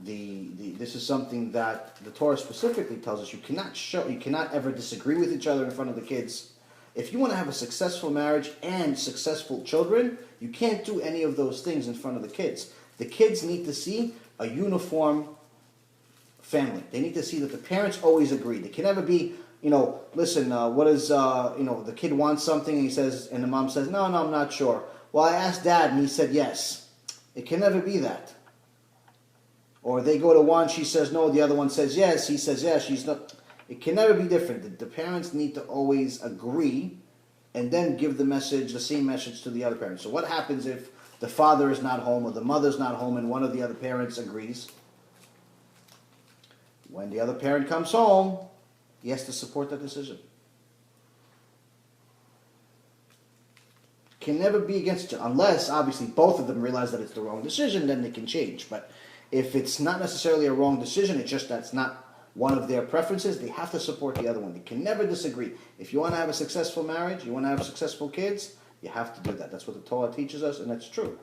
This is something that the Torah specifically tells us. You cannot ever disagree with each other in front of the kids. If you want to have a successful marriage and successful children, you can't do any of those things in front of the kids. The kids need to see a uniform family. They need to see that the parents always agree. They can never be, listen, what is, the kid wants something and he says, and the mom says, no, I'm not sure. Well, I asked Dad and he said yes. It can never be that. Or they go to one, she says no, the other one says yes, he says yes, she's not. It can never be different. The parents need to always agree and then give the same message to the other parent. So what happens if the father is not home or the mother's not home and one of the other parents agrees? When the other parent comes home, he has to support that decision. Can never be against it, unless obviously both of them realize that it's the wrong decision, then they can change. But if it's not necessarily a wrong decision, it's just that's not one of their preferences, they have to support the other one. They can never disagree. If you want to have a successful marriage, you want to have successful kids, you have to do that. That's what the Torah teaches us, and that's true.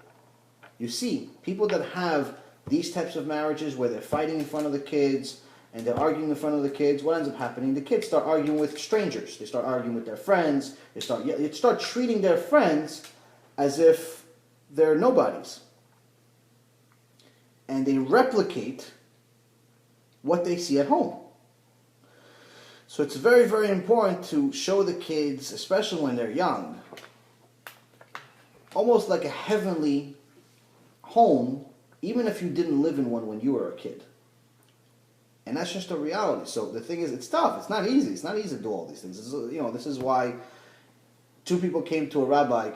You see, people that have these types of marriages where they're fighting in front of the kids and they're arguing in front of the kids, what ends up happening? The kids start arguing with strangers. They start arguing with their friends. They start treating their friends as if they're nobodies. And they replicate what they see at home. So it's very, very important to show the kids, especially when they're young, almost like a heavenly home, even if you didn't live in one when you were a kid. And that's just a reality. So the thing is, it's tough. It's not easy. It's not easy to do all these things. This is why two people came to a rabbi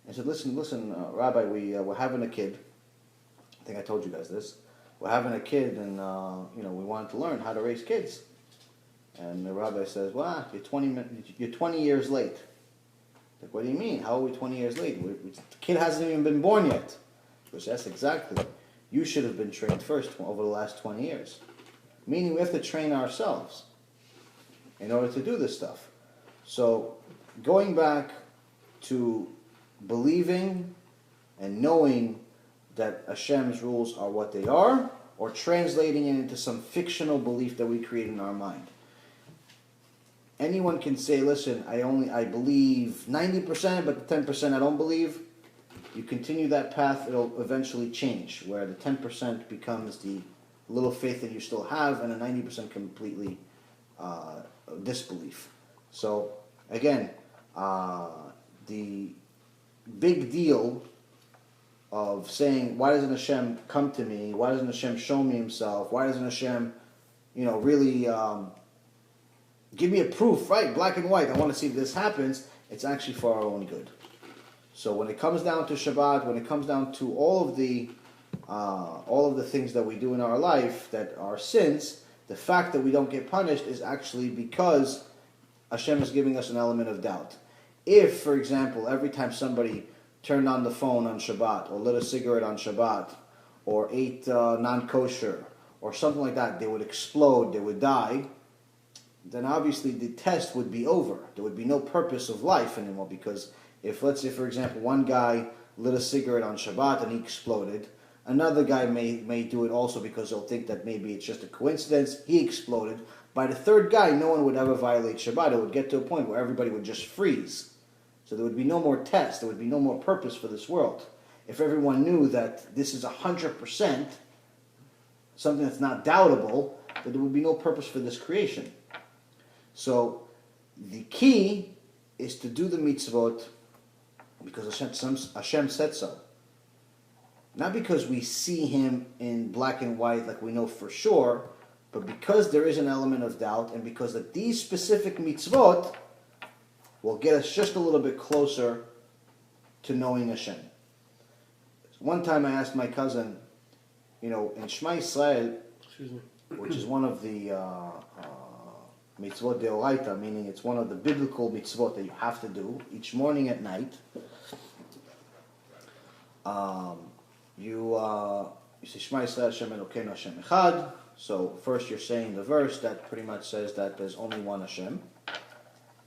and said, listen, Rabbi, we're having a kid. I think I told you guys this. We're having a kid, and we wanted to learn how to raise kids. And the rabbi says, well, you're 20 years late. Like, what do you mean? How are we 20 years late? The kid hasn't even been born yet. Because that's exactly. You should have been trained first over the last 20 years. Meaning we have to train ourselves in order to do this stuff. So going back to believing and knowing that Hashem's rules are what they are, or translating it into some fictional belief that we create in our mind. Anyone can say, listen, I believe 90%, but the 10% I don't believe. You continue that path, it'll eventually change, where the 10% becomes the little faith that you still have, and the 90% completely disbelief. So, again, the big deal of saying, why doesn't Hashem come to me? Why doesn't Hashem show me himself? Why doesn't Hashem, really give me a proof, right? Black and white. I want to see if this happens. It's actually for our own good. So when it comes down to Shabbat, when it comes down to all of the things that we do in our life that are sins, the fact that we don't get punished is actually because Hashem is giving us an element of doubt. If, for example, every time somebody turned on the phone on Shabbat, or lit a cigarette on Shabbat, or ate non-kosher, or something like that, they would explode, they would die, then obviously the test would be over. There would be no purpose of life anymore, because if, let's say, for example, one guy lit a cigarette on Shabbat and he exploded, another guy may do it also because they'll think that maybe it's just a coincidence, he exploded. By the third guy, no one would ever violate Shabbat. It would get to a point where everybody would just freeze. So there would be no more test, there would be no more purpose for this world. If everyone knew that this is 100%, something that's not doubtable, that there would be no purpose for this creation. So the key is to do the mitzvot because Hashem said so. Not because we see him in black and white like we know for sure, but because there is an element of doubt, and because that these specific mitzvot will get us just a little bit closer to knowing Hashem. One time I asked my cousin, in Shema Yisrael, which is one of the mitzvot deoraita, meaning it's one of the biblical mitzvot that you have to do each morning at night. You say Shema Yisrael Hashem Elokeinu Hashem Echad. So first you're saying the verse that pretty much says that there's only one Hashem.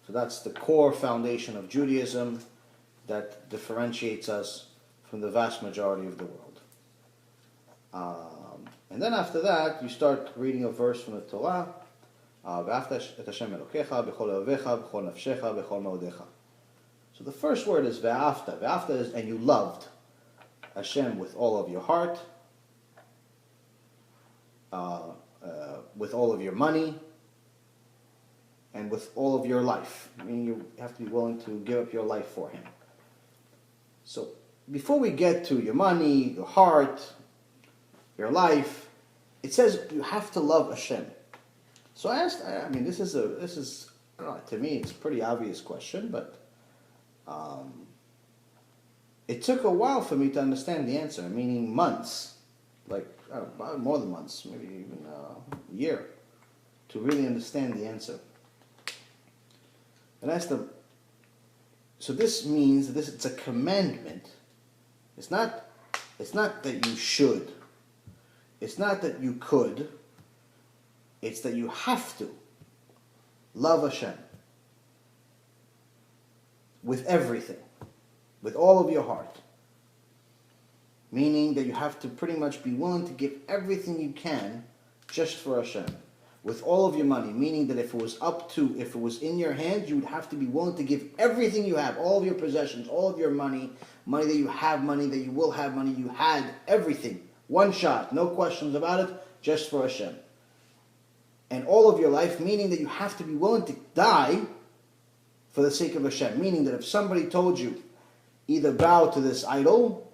So that's the core foundation of Judaism that differentiates us from the vast majority of the world. And then after that, you start reading a verse from the Torah. So the first word is ve'afta. Ve'afta is, and you loved Hashem with all of your heart, with all of your money, and with all of your life. I mean, you have to be willing to give up your life for him. So before we get to your money, your heart, your life, it says you have to love Hashem. So I asked, this is I don't know, to me it's a pretty obvious question, but it took a while for me to understand the answer, meaning months, more than months, maybe even a year, to really understand the answer. And I asked them, so this means that it's a commandment. It's not that you should. It's not that you could. It's that you have to love Hashem with everything, with all of your heart. Meaning that you have to pretty much be willing to give everything you can just for Hashem. With all of your money, meaning that if it was in your hands, you would have to be willing to give everything you have, all of your possessions, all of your money that you have, money that you will have, money you had, everything. One shot, no questions about it, just for Hashem. and all of your life, meaning that you have to be willing to die for the sake of Hashem. Meaning that if somebody told you, either bow to this idol,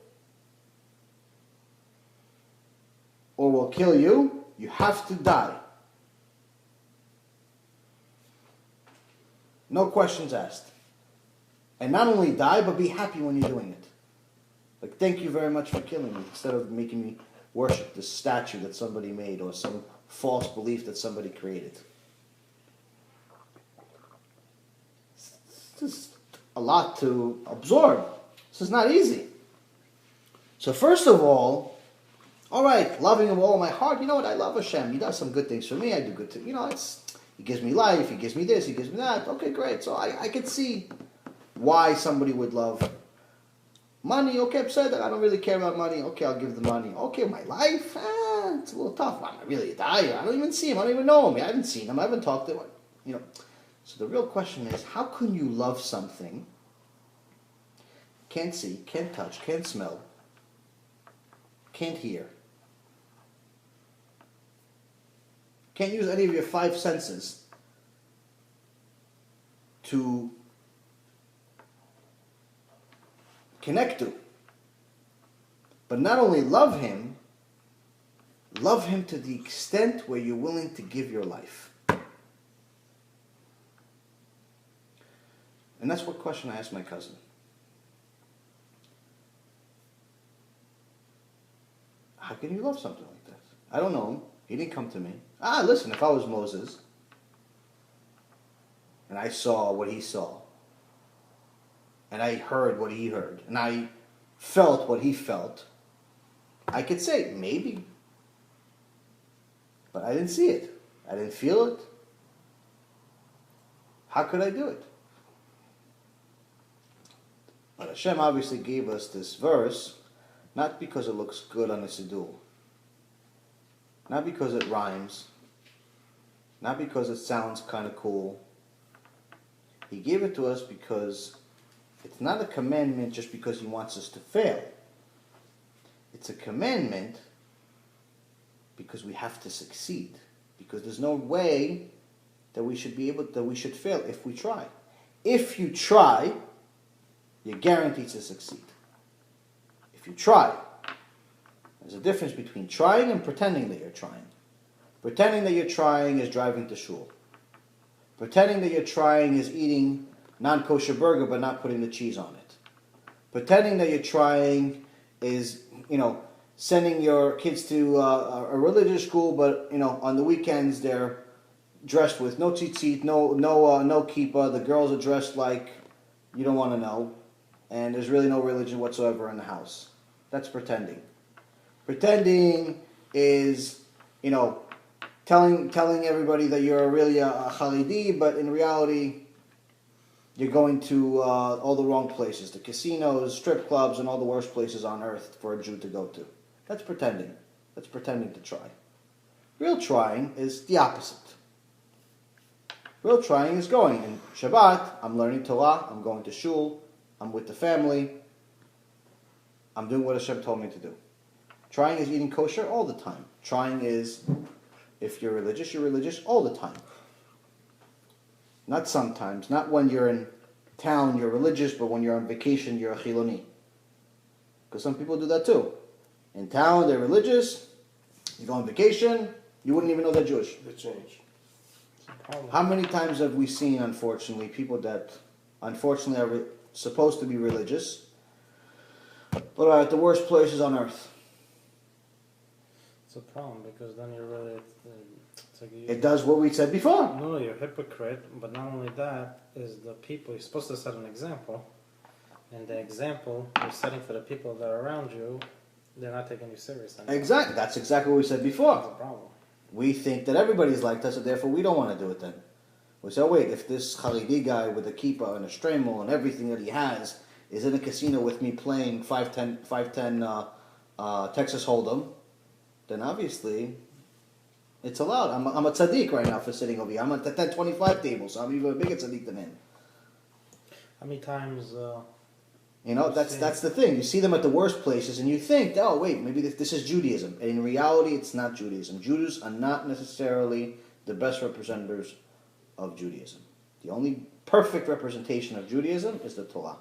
or we'll kill you, you have to die. No questions asked. And not only die, but be happy when you're doing it. Like, thank you very much for killing me, instead of making me worship this statue that somebody made or some false belief that somebody created. It's just a lot to absorb. This is not easy. So first of all right, loving him with all my heart. You know what? I love Hashem. He does some good things for me. I do good things. He gives me life. He gives me this. He gives me that. Okay, great. So I could see why somebody would love money. Okay, I'm saying that I don't really care about money. Okay, I'll give the money. Okay, my life, it's a little tough. I'm not really a dyer. I don't even see him. I don't even know him. I haven't seen him. I haven't talked to him. So the real question is, how can you love something can't see, can't touch, can't smell, can't hear, can't use any of your 5 senses to connect to? But not only love him to the extent where you're willing to give your life. And that's what question I asked my cousin. How can you love something like that? I don't know him. He didn't come to me. Listen, if I was Moses and I saw what he saw, and I heard what he heard, and I felt what he felt, I could say, maybe. But I didn't see it. I didn't feel it. How could I do it? But Hashem obviously gave us this verse, not because it looks good on a siddur, not because it rhymes, not because it sounds kind of cool. He gave it to us because it's not a commandment just because he wants us to fail. It's a commandment because we have to succeed. Because there's no way that we should fail if we try. If you try, you're guaranteed to succeed. If you try. There's a difference between trying and pretending that you're trying. Pretending that you're trying is driving to shul. Pretending that you're trying is eating non-kosher burger but not putting the cheese on it. Pretending that you're trying is, sending your kids to a religious school, but, on the weekends they're dressed with no tzitzit, no kippah. The girls are dressed like you don't want to know. And there's really no religion whatsoever in the house. That's pretending. Pretending is, telling everybody that you're really a Haredi, but in reality, you're going to all the wrong places. The casinos, strip clubs, and all the worst places on earth for a Jew to go to. That's pretending. That's pretending to try. Real trying is the opposite. Real trying is going. In Shabbat, I'm learning Torah, I'm going to shul, I'm with the family, I'm doing what Hashem told me to do. Trying is eating kosher all the time. Trying is, if you're religious all the time. Not sometimes. Not when you're in town, you're religious, but when you're on vacation, you're a chiloni. Because some people do that too. In town, they're religious. You go on vacation, you wouldn't even know they're Jewish. They change. How many times have we seen, unfortunately, people that unfortunately are supposed to be religious, but are at the worst places on earth? It's a problem because then you're really. It's like It does what we said before. No, you're a hypocrite, but not only that, is the people, you're supposed to set an example, and the example you're setting for the people that are around you, they're not taking you serious anymore. Exactly. That's exactly what we said before. That's a problem. We think that everybody's like that, so therefore we don't want to do it then. We say, wait, if this Haredi guy with a kippah and a stremel and everything that he has is in a casino with me playing 510 Texas Hold'em, then obviously it's allowed. I'm a tzaddik right now for sitting over here. I'm at the 1025 table, so I'm even a bigger tzaddik than him. How many times... that's the thing. You see them at the worst places, and you think, oh, wait, maybe this is Judaism. And in reality, it's not Judaism. Jews are not necessarily the best representatives of Judaism. The only perfect representation of Judaism is the Torah.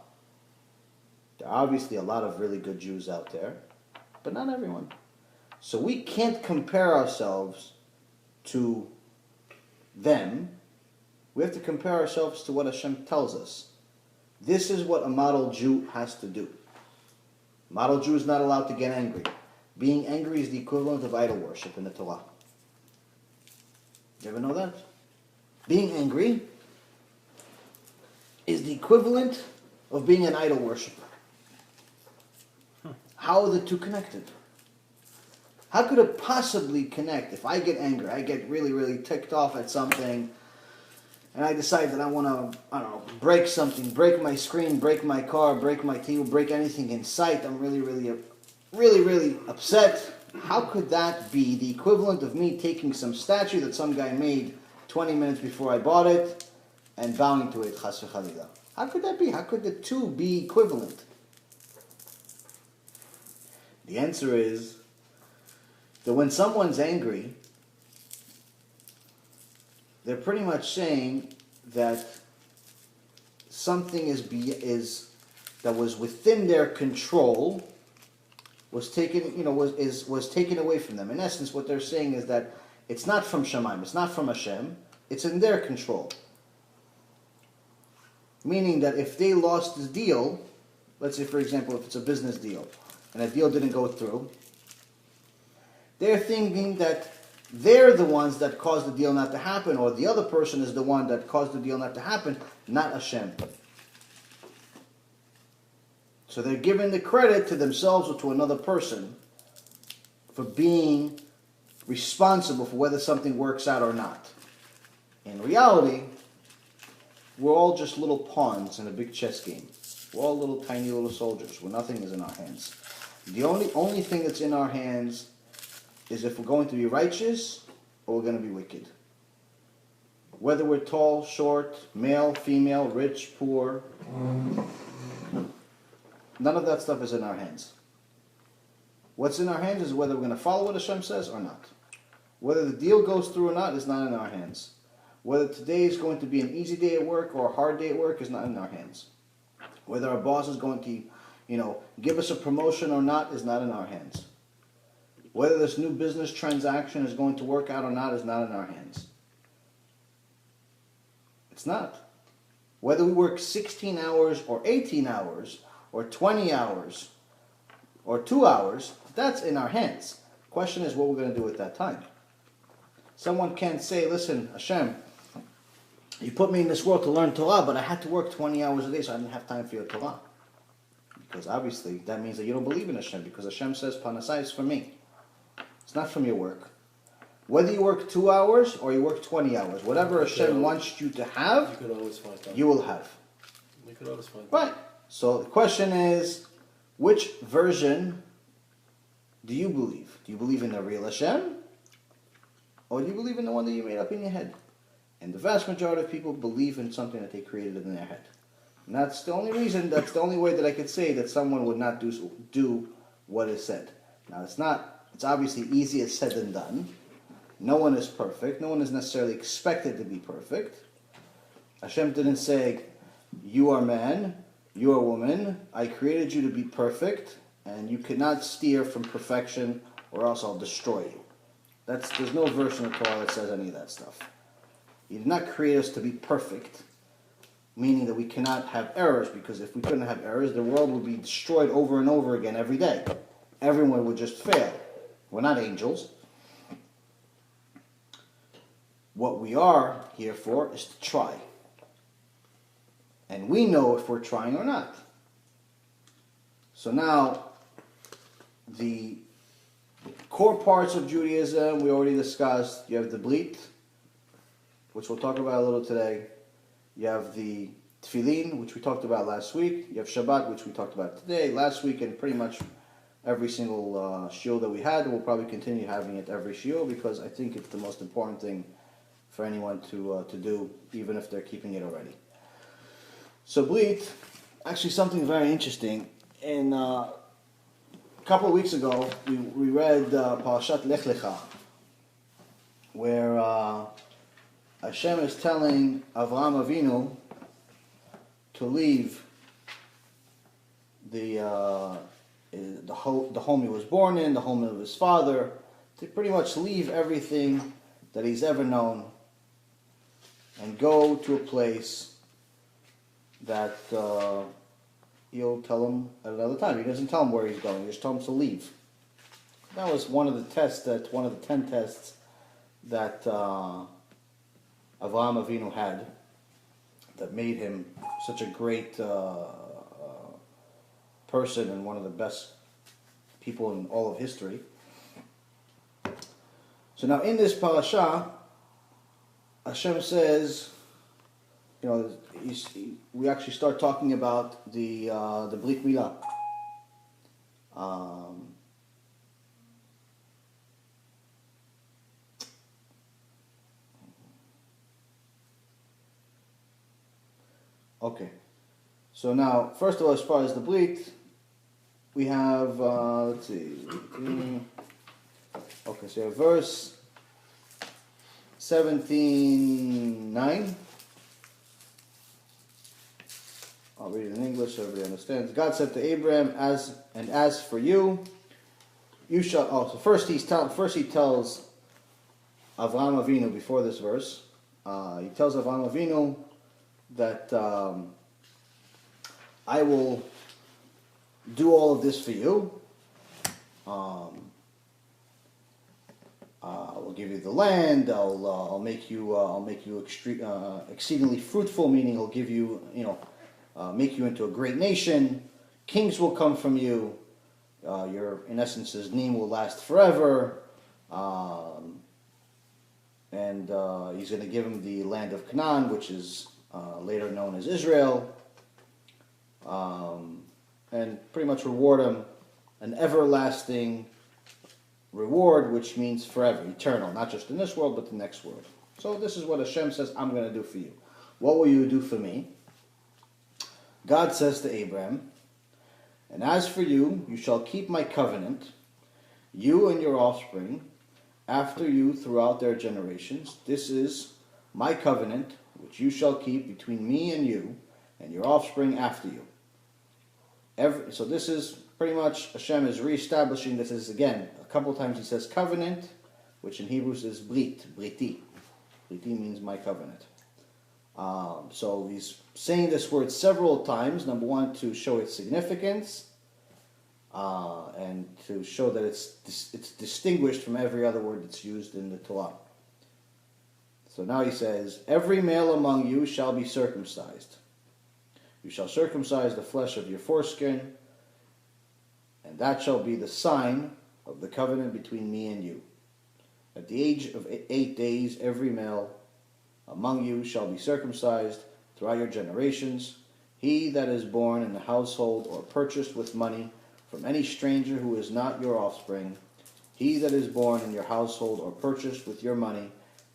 There are obviously a lot of really good Jews out there, but not everyone. So we can't compare ourselves to them. We have to compare ourselves to what Hashem tells us. This is what a model Jew has to do. A model Jew is not allowed to get angry. Being angry is the equivalent of idol worship in the Torah. You ever know that? Being angry is the equivalent of being an idol worshiper. How are the two connected? How could it possibly connect? If I get angry, I get really, really ticked off at something, and I decide that I want to, break something, break my screen, break my car, break my TV, break anything in sight. I'm really, really upset. How could that be the equivalent of me taking some statue that some guy made 20 minutes before I bought it and bowing to it, chas v'chalila? How could that be? How could the two be equivalent? The answer is that when someone's angry, they're pretty much saying that something that was within their control was taken, was taken away from them. In essence, what they're saying is that it's not from Shemaim, it's not from Hashem, it's in their control. Meaning that if they lost the deal, let's say for example, if it's a business deal, and a deal didn't go through, they're thinking that they're the ones that caused the deal not to happen, or the other person is the one that caused the deal not to happen, not Hashem. So they're giving the credit to themselves or to another person for being responsible for whether something works out or not. In reality, we're all just little pawns in a big chess game. We're all little tiny little soldiers where nothing is in our hands. The only thing that's in our hands is if we're going to be righteous or we're going to be wicked. Whether we're tall, short, male, female, rich, poor, none of that stuff is in our hands. What's in our hands is whether we're going to follow what Hashem says or not. Whether the deal goes through or not is not in our hands. Whether today is going to be an easy day at work or a hard day at work is not in our hands. Whether our boss is going to, give us a promotion or not is not in our hands. Whether this new business transaction is going to work out or not is not in our hands. It's not. Whether we work 16 hours or 18 hours or 20 hours or 2 hours, that's in our hands. The question is what we're going to do at that time. Someone can't say, listen, Hashem, you put me in this world to learn Torah, but I had to work 20 hours a day, so I didn't have time for your Torah. Because obviously that means that you don't believe in Hashem, because Hashem says, Panasai is for me. It's not from your work. Whether you work 2 hours or you work 20 hours, whatever Hashem wants you to have, you could always find time. You will have. You could always find time. Right. So the question is, which version do you believe? Do you believe in the real Hashem? Or do you believe in the one that you made up in your head? And the vast majority of people believe in something that they created in their head. And that's the only reason, that's the only way that I could say that someone would not do what is said. Now it's obviously easier said than done. No one is perfect. No one is necessarily expected to be perfect. Hashem didn't say, you are man, you are woman, I created you to be perfect, and you cannot steer from perfection or else I'll destroy you. There's no verse in the Torah that says any of that stuff. He did not create us to be perfect, meaning that we cannot have errors, because if we couldn't have errors, the world would be destroyed over and over again every day. Everyone would just fail. We're not angels. What we are here for is to try. And we know if we're trying or not. So now, the core parts of Judaism we already discussed. You have the Bleak, which we'll talk about a little today. You have the Tefillin, which we talked about last week. You have Shabbat, which we talked about today, last week, and pretty much every single shiur that we had. We'll probably continue having it every shiur because I think it's the most important thing for anyone to do, even if they're keeping it already. So Bleak, actually something very interesting. In a couple of weeks ago, we read Parashat Lech Lecha, where Hashem is telling Avraham Avinu to leave the home he was born in, the home of his father, to pretty much leave everything that he's ever known and go to a place that he'll tell him at another time. He doesn't tell him where he's going, he just tells him to leave. That was one of the 10 tests that Avraham Avinu had that made him such a great person and one of the best people in all of history. So now in this parasha, Hashem says, we actually start talking about the Bleak Milah. Okay, so now, first of all, as far as the Bleak, we have, let's see, okay, so you have verse 17:9. I'll read it in English so everybody understands. God said to Abraham, as for you, you shall. So first he tells Avraham Avinu before this verse. He tells Avraham Avinu that I will do all of this for you. I will give you the land. I'll make you exceedingly fruitful. Meaning, I'll give you, make you into a great nation. Kings will come from you. In essence, his name will last forever. And he's going to give him the land of Canaan, which is later known as Israel, and pretty much reward him an everlasting reward, which means forever, eternal, not just in this world, but the next world. So this is what Hashem says, I'm going to do for you. What will you do for me? God says to Abraham, and as for you, you shall keep my covenant, you and your offspring, after you throughout their generations. This is my covenant, which you shall keep between me and you, and your offspring after you. So this is pretty much, Hashem is reestablishing, this is again, a couple times he says covenant, which in Hebrew is briti. Briti means my covenant. So he's saying this word several times. Number one, to show its significance, and to show that it's distinguished from every other word that's used in the Torah. So now he says, every male among you shall be circumcised. You shall circumcise the flesh of your foreskin, and that shall be the sign of the covenant between me and you. At the age of 8 days, every male among you shall be circumcised throughout your generations. He that is born in the household or purchased with money from any stranger who is not your offspring, he that is born in your household or purchased with your money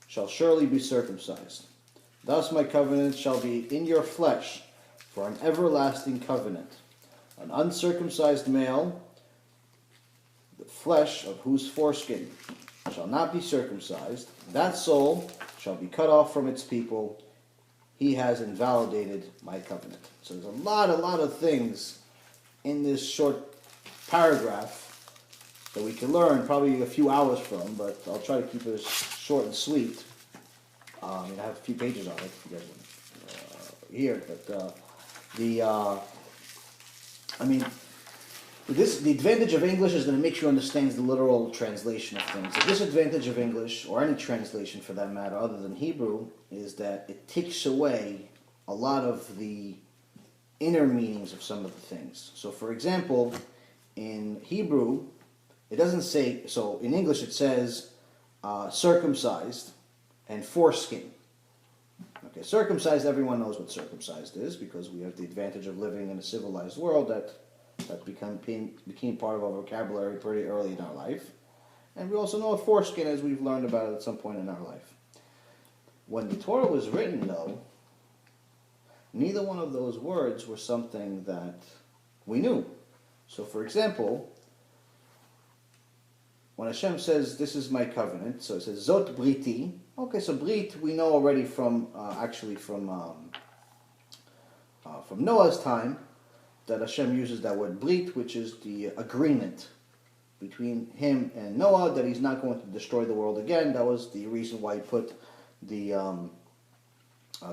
shall surely be circumcised. Thus my covenant shall be in your flesh for an everlasting covenant. An uncircumcised male, the flesh of whose foreskin shall not be circumcised, that soul shall be cut off from its people. He has invalidated my covenant. So there's a lot of things in this short paragraph that we can learn probably a few hours from, but I'll try to keep it as short and sweet. I have a few pages on it if you guys want to hear, but the advantage of English is that it makes you understand the literal translation of things. The disadvantage of English, or any translation for that matter, other than Hebrew, is that it takes away a lot of the inner meanings of some of the things. So, for example, in Hebrew, it doesn't say, so in English it says circumcised and foreskin. Okay, circumcised, everyone knows what circumcised is, because we have the advantage of living in a civilized world that became part of our vocabulary pretty early in our life. And we also know what foreskin is, we've learned about it at some point in our life. When the Torah was written, though, neither one of those words were something that we knew. So, for example, when Hashem says, this is my covenant, so it says, Zot Briti. Okay, so Brit, we know already from Noah's time, that Hashem uses that word Brit, which is the agreement between him and Noah, that he's not going to destroy the world again. That was the reason why he put the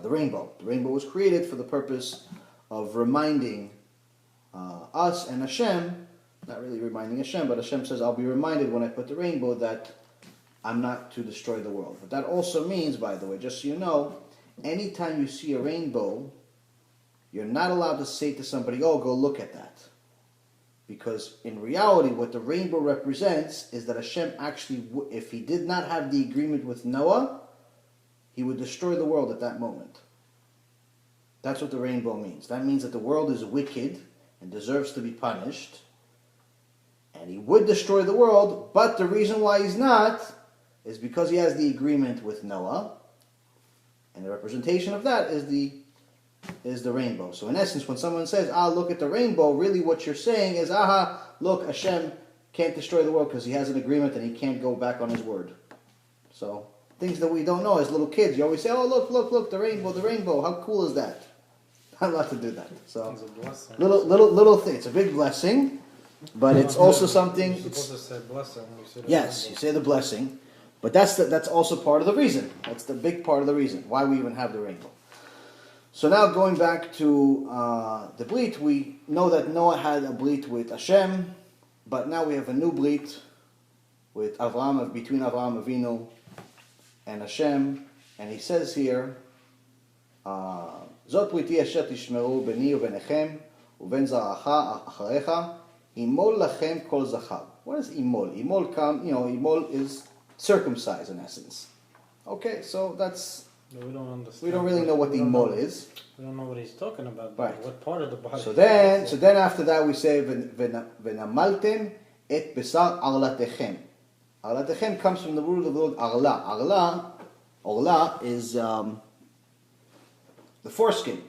rainbow. The rainbow was created for the purpose of reminding us and Hashem, not really reminding Hashem, but Hashem says, I'll be reminded when I put the rainbow that I'm not to destroy the world. But that also means, by the way, just so you know, anytime you see a rainbow, you're not allowed to say to somebody, oh, go look at that. Because in reality, what the rainbow represents is that Hashem actually, if he did not have the agreement with Noah, he would destroy the world at that moment. That's what the rainbow means. That means that the world is wicked and deserves to be punished. And he would destroy the world, but the reason why he's not is because he has the agreement with Noah. And the representation of that is the rainbow. So in essence, when someone says, look at the rainbow, really what you're saying is, look, Hashem can't destroy the world because he has an agreement and he can't go back on his word. So things that we don't know as little kids, you always say, oh, look, the rainbow, how cool is that? Not allowed to do that. So It's a blessing. little thing. It's a big blessing, but it's also something. You're supposed to say blessing when you say the Yes, you say the blessing, but that's also part of the reason. That's the big part of the reason why we even have the rainbow. So now going back to the Bleak, we know that Noah had a Bleak with Hashem, but now we have a new Bleak with Avraham, between Avraham Avinu and Hashem, and he says here, Zot Briti asher tishmeru beni ubenechem uben zaracha acharecha imol lachem kol zachar. What is imol? Imol is circumcised in essence. Okay, so that's. We don't understand. We don't really know what the imol is. We don't know what he's talking about. Right. What part of the body? So then after that we say v'namaltem et besar arlatechem. Arlatechem comes from the root of the word arla. Arla is the foreskin.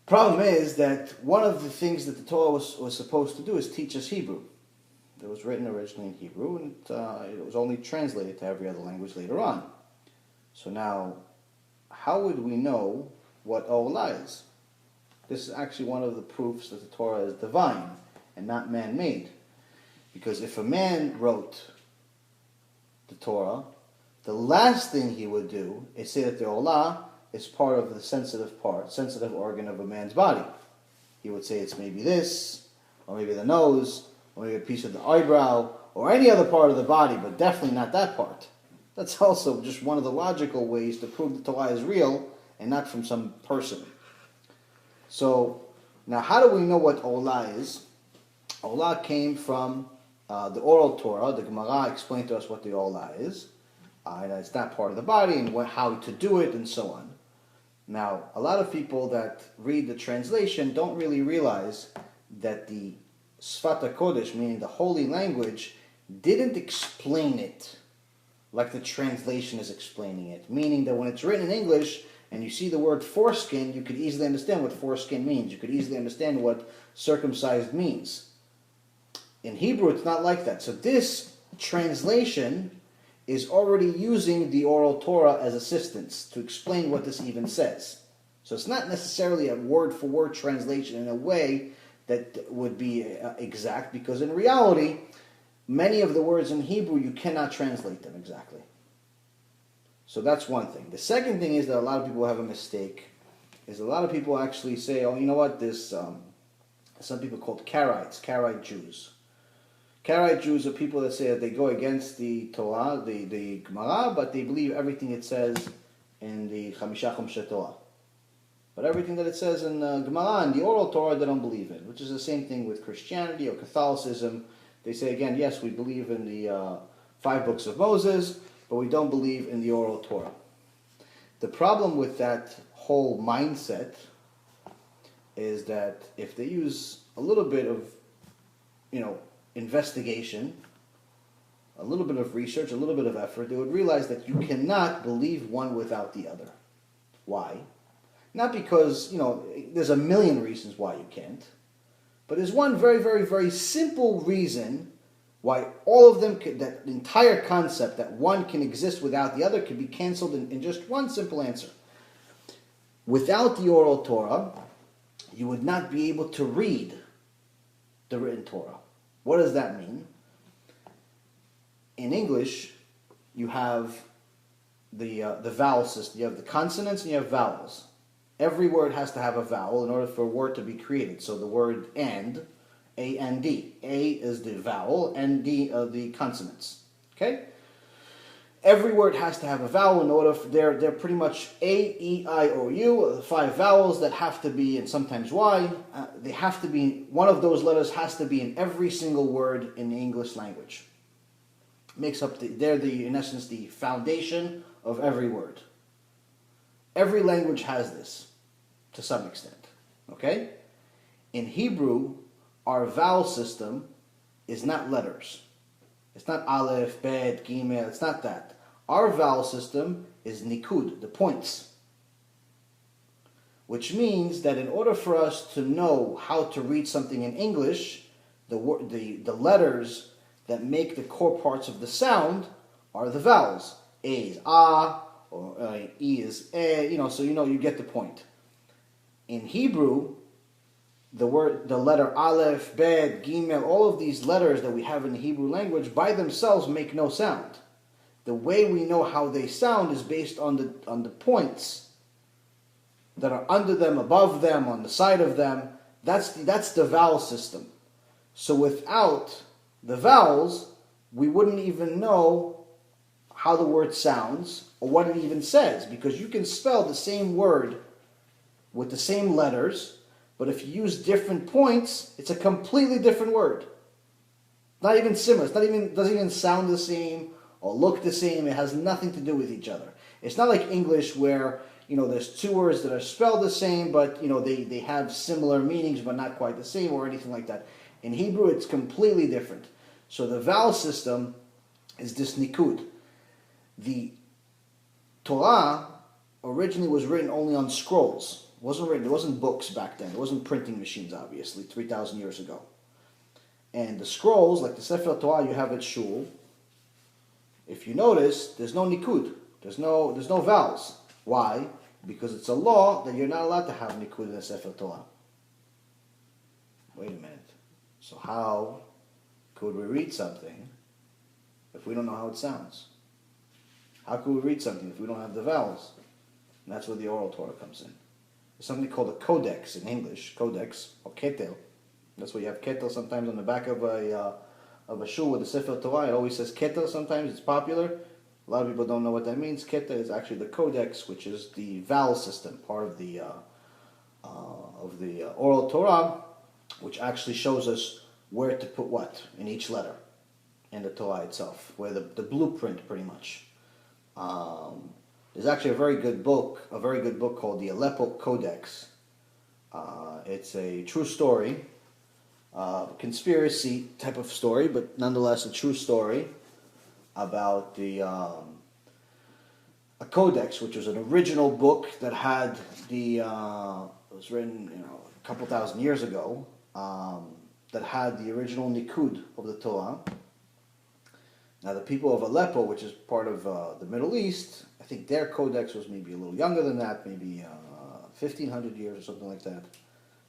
Problem is that one of the things that the Torah was supposed to do is teach us Hebrew. It was written originally in Hebrew, and it was only translated to every other language later on. So now, how would we know what Olah is? This is actually one of the proofs that the Torah is divine and not man-made. Because if a man wrote the Torah, the last thing he would do is say that the Olah is part of the sensitive organ of a man's body. He would say it's maybe this, or maybe the nose, or maybe a piece of the eyebrow, or any other part of the body, but definitely not that part. That's also just one of the logical ways to prove the Torah is real and not from some person. So, now how do we know what Olah is? Olah came from the oral Torah. The Gemara explained to us what the Olah is. And it's not part of the body and how to do it and so on. Now, a lot of people that read the translation don't really realize that the Sfat HaKodesh, meaning the holy language, didn't explain it like the translation is explaining it. Meaning that when it's written in English and you see the word foreskin, you could easily understand what foreskin means. You could easily understand what circumcised means. In Hebrew, it's not like that. So this translation is already using the oral Torah as assistance to explain what this even says. So it's not necessarily a word-for-word translation in a way that would be exact, because in reality, many of the words in Hebrew, you cannot translate them exactly. So that's one thing. The second thing is that a lot of people have a mistake, is a lot of people actually say, oh, you know what, there's some people called Karaite Jews. Karaite Jews are people that say that they go against the Torah, the Gemara, but they believe everything it says in the Chamisha Chumshe Torah. But everything that it says in Gemara and the oral Torah, they don't believe in, which is the same thing with Christianity or Catholicism. They say, again, yes, we believe in the 5 books of Moses, but we don't believe in the oral Torah. The problem with that whole mindset is that if they use a little bit of, investigation, a little bit of research, a little bit of effort, they would realize that you cannot believe one without the other. Why? Not because, there's a million reasons why you can't, but there's one very, very, very simple reason why all of them, that entire concept that one can exist without the other, can be canceled in just one simple answer. Without the oral Torah, you would not be able to read the written Torah. What does that mean? In English, you have the vowel system. You have the consonants and you have vowels. Every word has to have a vowel in order for a word to be created. So the word and, A-N-D. A is the vowel, and D are the consonants. Okay? Every word has to have a vowel in order for, they're pretty much A, E, I, O, U, the 5 vowels that have to be, and sometimes Y, they have to be, one of those letters has to be in every single word in the English language. Makes up in essence, the foundation of every word. Every language has this, to some extent. Okay? In Hebrew, our vowel system is not letters. It's not Aleph, Bet, Gimel, it's not that. Our vowel system is Nikud, the points. Which means that in order for us to know how to read something in English, the letters that make the core parts of the sound are the vowels. A is A, or E is E, so you get the point. In Hebrew, the letter Aleph, Bet, Gimel, all of these letters that we have in the Hebrew language by themselves make no sound. The way we know how they sound is based on the points that are under them, above them, on the side of them. That's the vowel system. So without the vowels, we wouldn't even know how the word sounds or what it even says, because you can spell the same word with the same letters, but if you use different points, it's a completely different word. Not even similar. Doesn't even sound the same or look the same. It has nothing to do with each other. It's not like English where there's 2 words that are spelled the same, but they have similar meanings but not quite the same or anything like that. In Hebrew, it's completely different. So the vowel system is this nikud. The Torah originally was written only on scrolls. It wasn't books back then. It wasn't printing machines, obviously, 3,000 years ago. And the scrolls, like the Sefer Torah you have at Shul, if you notice, there's no nikud. There's no vowels. Why? Because it's a law that you're not allowed to have nikud in the Sefer Torah. Wait a minute. So how could we read something if we don't know how it sounds? How could we read something if we don't have the vowels? And that's where the oral Torah comes in. There's something called a codex in English, codex, or ketel. That's why you have ketel sometimes on the back of a shul with the Sefer Torah. It always says ketel sometimes, it's popular. A lot of people don't know what that means. Ketel is actually the codex, which is the vowel system, part of the oral Torah, which actually shows us where to put what in each letter in the Torah itself, where the blueprint pretty much. There's actually a very good book called the Aleppo Codex. It's a true story, conspiracy type of story, but nonetheless a true story about a codex, which was an original book that had it was written a couple thousand years ago, that had the original nikud of the Torah. Now the people of Aleppo, which is part of the Middle East, I think their codex was maybe a little younger than that, maybe 1,500 years or something like that.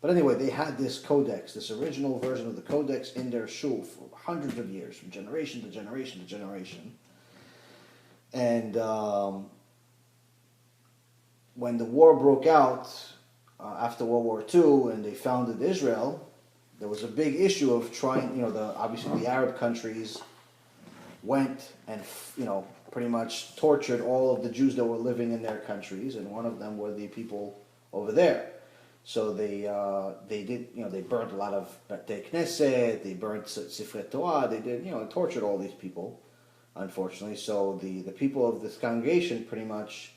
But anyway, they had this codex, this original version of the codex in their shul for hundreds of years, from generation to generation to generation. And when the war broke out after World War II and they founded Israel, there was a big issue of trying, obviously the Arab countries went and, pretty much tortured all of the Jews that were living in their countries, and one of them were the people over there. So they did, they burnt a lot of Beit Knesset, they burnt Sifrei Torah, they did, tortured all these people, unfortunately. So the people of this congregation pretty much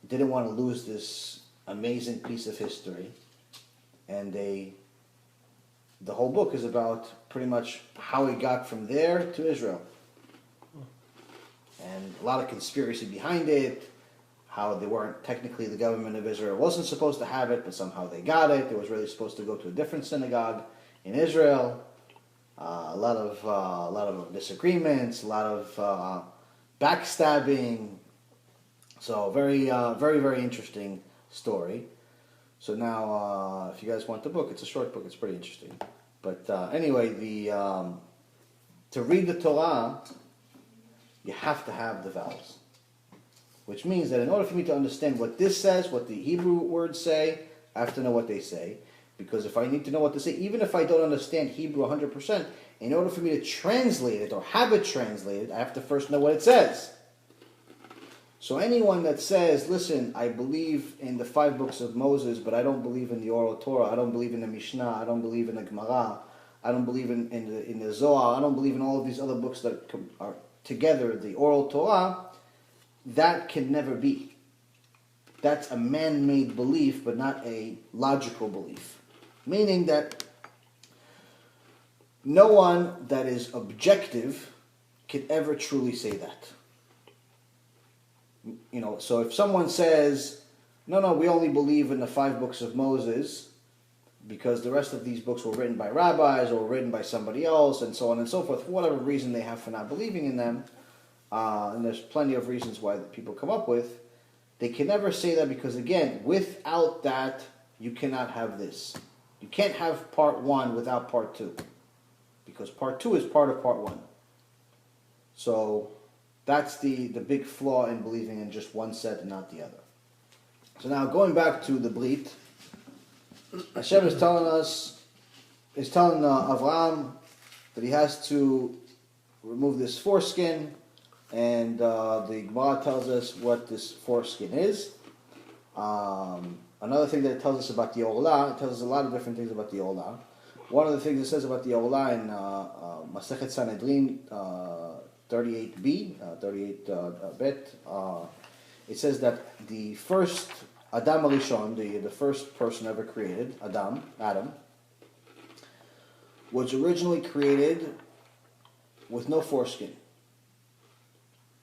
didn't want to lose this amazing piece of history, and the whole book is about pretty much how it got from there to Israel. And a lot of conspiracy behind it, how they weren't technically, the government of Israel wasn't supposed to have it, but somehow they got it. It was really supposed to go to a different synagogue in Israel. a lot of disagreements, a lot of backstabbing. So very, very interesting story. So now, if you guys want the book, it's a short book. It's pretty interesting. But anyway, to read the Torah, you have to have the vowels. Which means that in order for me to understand what this says, what the Hebrew words say, I have to know what they say. Because if I need to know what to say, even if I don't understand Hebrew 100%, in order for me to translate it or have it translated, I have to first know what it says. So anyone that says, listen, I believe in the 5 books of Moses, but I don't believe in the oral Torah, I don't believe in the Mishnah, I don't believe in the Gemara, I don't believe in the Zohar, I don't believe in all of these other books that are together, the oral Torah, that can never be. That's a man-made belief, but not a logical belief. Meaning that no one that is objective can ever truly say that. You know, so if someone says, no, we only believe in the 5 books of Moses because the rest of these books were written by rabbis or written by somebody else and so on and so forth, for whatever reason they have for not believing in them, and there's plenty of reasons why people come up with, they can never say that because, again, without that, you cannot have this. You can't have part 1 without part 2 because part 2 is part of part 1. So that's the big flaw in believing in just one set and not the other. So now going back to the Bleak, Hashem is telling Avraham that he has to remove this foreskin, and the Gemara tells us what this foreskin is. Another thing that it tells us about the Olah, it tells us a lot of different things about the Olah. One of the things it says about the Olah in Masechet Sanhedrin 38b, 38 bet, it says that the first Adam Arishon, the first person ever created, Adam, was originally created with no foreskin.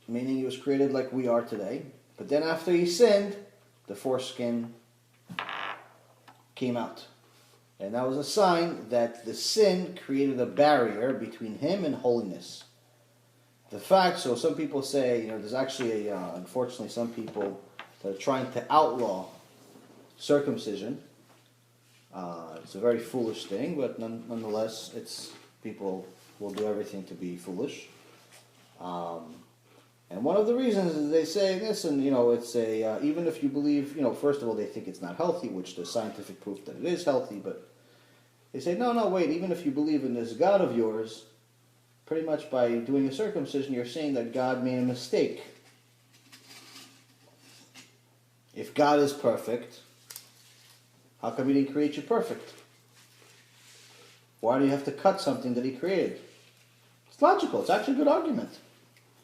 Meaning he was created like we are today. But then after he sinned, the foreskin came out. And that was a sign that the sin created a barrier between him and holiness. The fact, so some people say, there's actually unfortunately some people that are trying to outlaw circumcision. It's a very foolish thing, but nonetheless, people will do everything to be foolish. And one of the reasons is they say this, and it's even if you believe, first of all, they think it's not healthy, which there's scientific proof that it is healthy, but they say, no, wait, even if you believe in this God of yours, pretty much by doing a circumcision, you're saying that God made a mistake. If God is perfect, how come he didn't create you perfect? Why do you have to cut something that he created? It's logical. It's actually a good argument.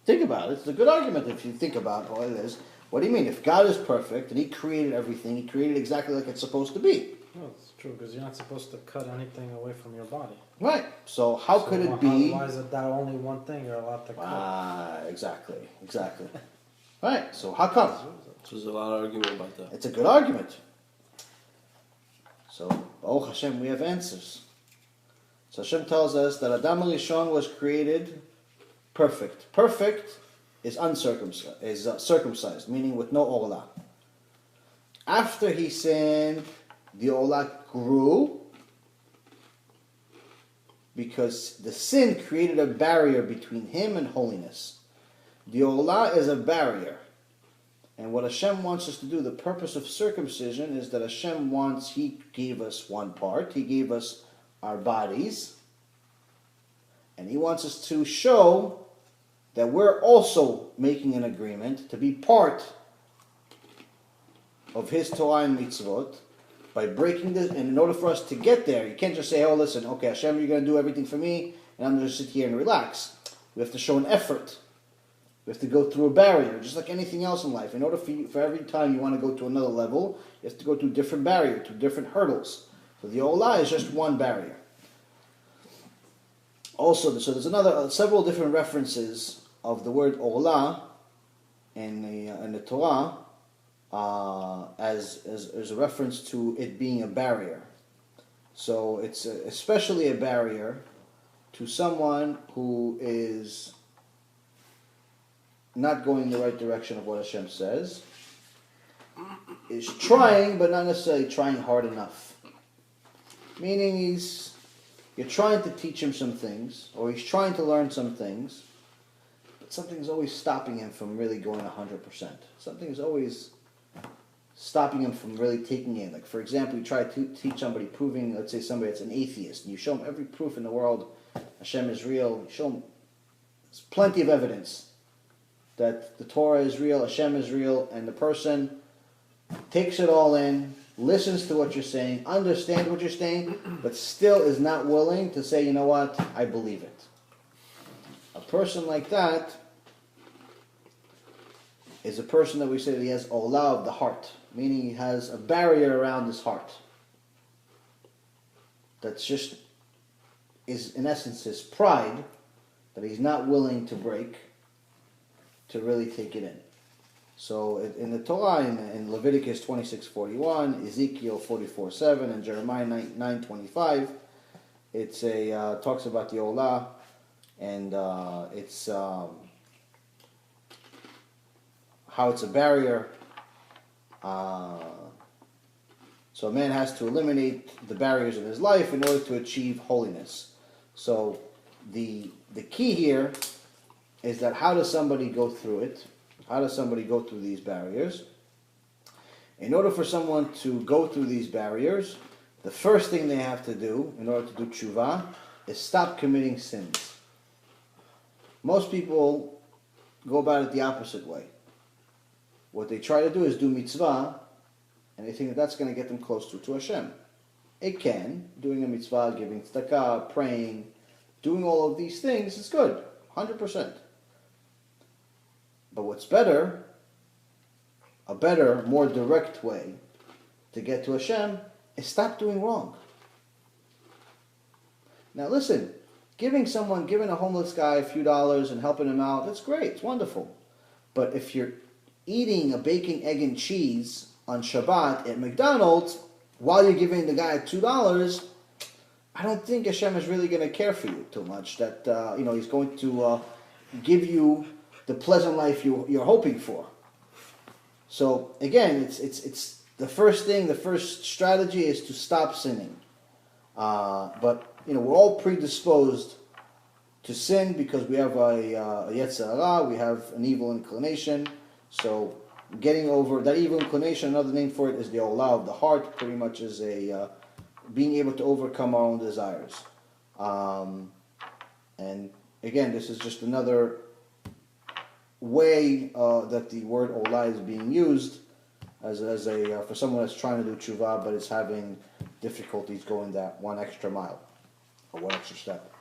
Think about it. It's a good argument if you think about what it is. What do you mean? If God is perfect and he created everything, he created exactly like it's supposed to be. Well, it's true, because you're not supposed to cut anything away from your body. Right. So how could it be... Why is it that only one thing you're allowed to cut? Exactly. Right. So how come? So there's a lot of argument about that. It's a good argument. So, oh Hashem, we have answers. So Hashem tells us that Adam Rishon was created perfect. Perfect is uncircumcised, circumcised, meaning with no Olah. After he sinned, the Olah grew because the sin created a barrier between him and holiness. The Olah is a barrier. And what Hashem wants us to do, the purpose of circumcision is that He gave us one part. He gave us our bodies. And He wants us to show that we're also making an agreement to be part of His Torah and mitzvot by breaking this. And in order for us to get there, you can't just say, oh, listen, okay, Hashem, you're going to do everything for me, and I'm going to sit here and relax. We have to show an effort. We have to go through a barrier, just like anything else in life. In order for every time you want to go to another level, you have to go to a different barrier, to different hurdles. So the Olah is just one barrier. Also, so there's several different references of the word Olah in the Torah as a reference to it being a barrier. So it's especially a barrier to someone who is not going in the right direction of what Hashem says is trying, but not necessarily trying hard enough. Meaning you're trying to teach him some things, or he's trying to learn some things, but something's always stopping him from really going 100%. Something's always stopping him from really taking in. Like, for example, you try to teach somebody, proving, let's say somebody that's an atheist, and you show him every proof in the world Hashem is real. You show him there's plenty of evidence that the Torah is real, Hashem is real, and the person takes it all in, listens to what you're saying, understands what you're saying, but still is not willing to say, you know what, I believe it. A person like that is a person that we say that he has olah of the heart, meaning he has a barrier around his heart. That's just, is in essence his pride that he's not willing to break to really take it in. So in the Torah, in Leviticus 26:41, Ezekiel 44:7, and Jeremiah 9:25, it's talks about the olah, and it's how it's a barrier. So a man has to eliminate the barriers in his life in order to achieve holiness. So the key here is that how does somebody go through it? How does somebody go through these barriers? In order for someone to go through these barriers, the first thing they have to do in order to do tshuva is stop committing sins. Most people go about it the opposite way. What they try to do is do mitzvah, and they think that that's going to get them close to Hashem. It can. Doing a mitzvah, giving tzedakah, praying, doing all of these things is good, 100%. But what's better, a better, more direct way to get to Hashem is stop doing wrong. Now listen, giving a homeless guy a few dollars and helping him out, that's great, it's wonderful. But if you're eating a bacon, egg, and cheese on Shabbat at McDonald's while you're giving the guy $2, I don't think Hashem is really going to care for you too much. That He's going to give you the pleasant life you're hoping for. So again, it's the first thing. The first strategy is to stop sinning. But we're all predisposed to sin because we have a yetzer hara, we have an evil inclination. So getting over that evil inclination, another name for it is the olah of the heart, pretty much is a being able to overcome our own desires. And again, this is just another way that the word olah is being used as for someone that's trying to do tshuva but is having difficulties going that one extra mile or one extra step.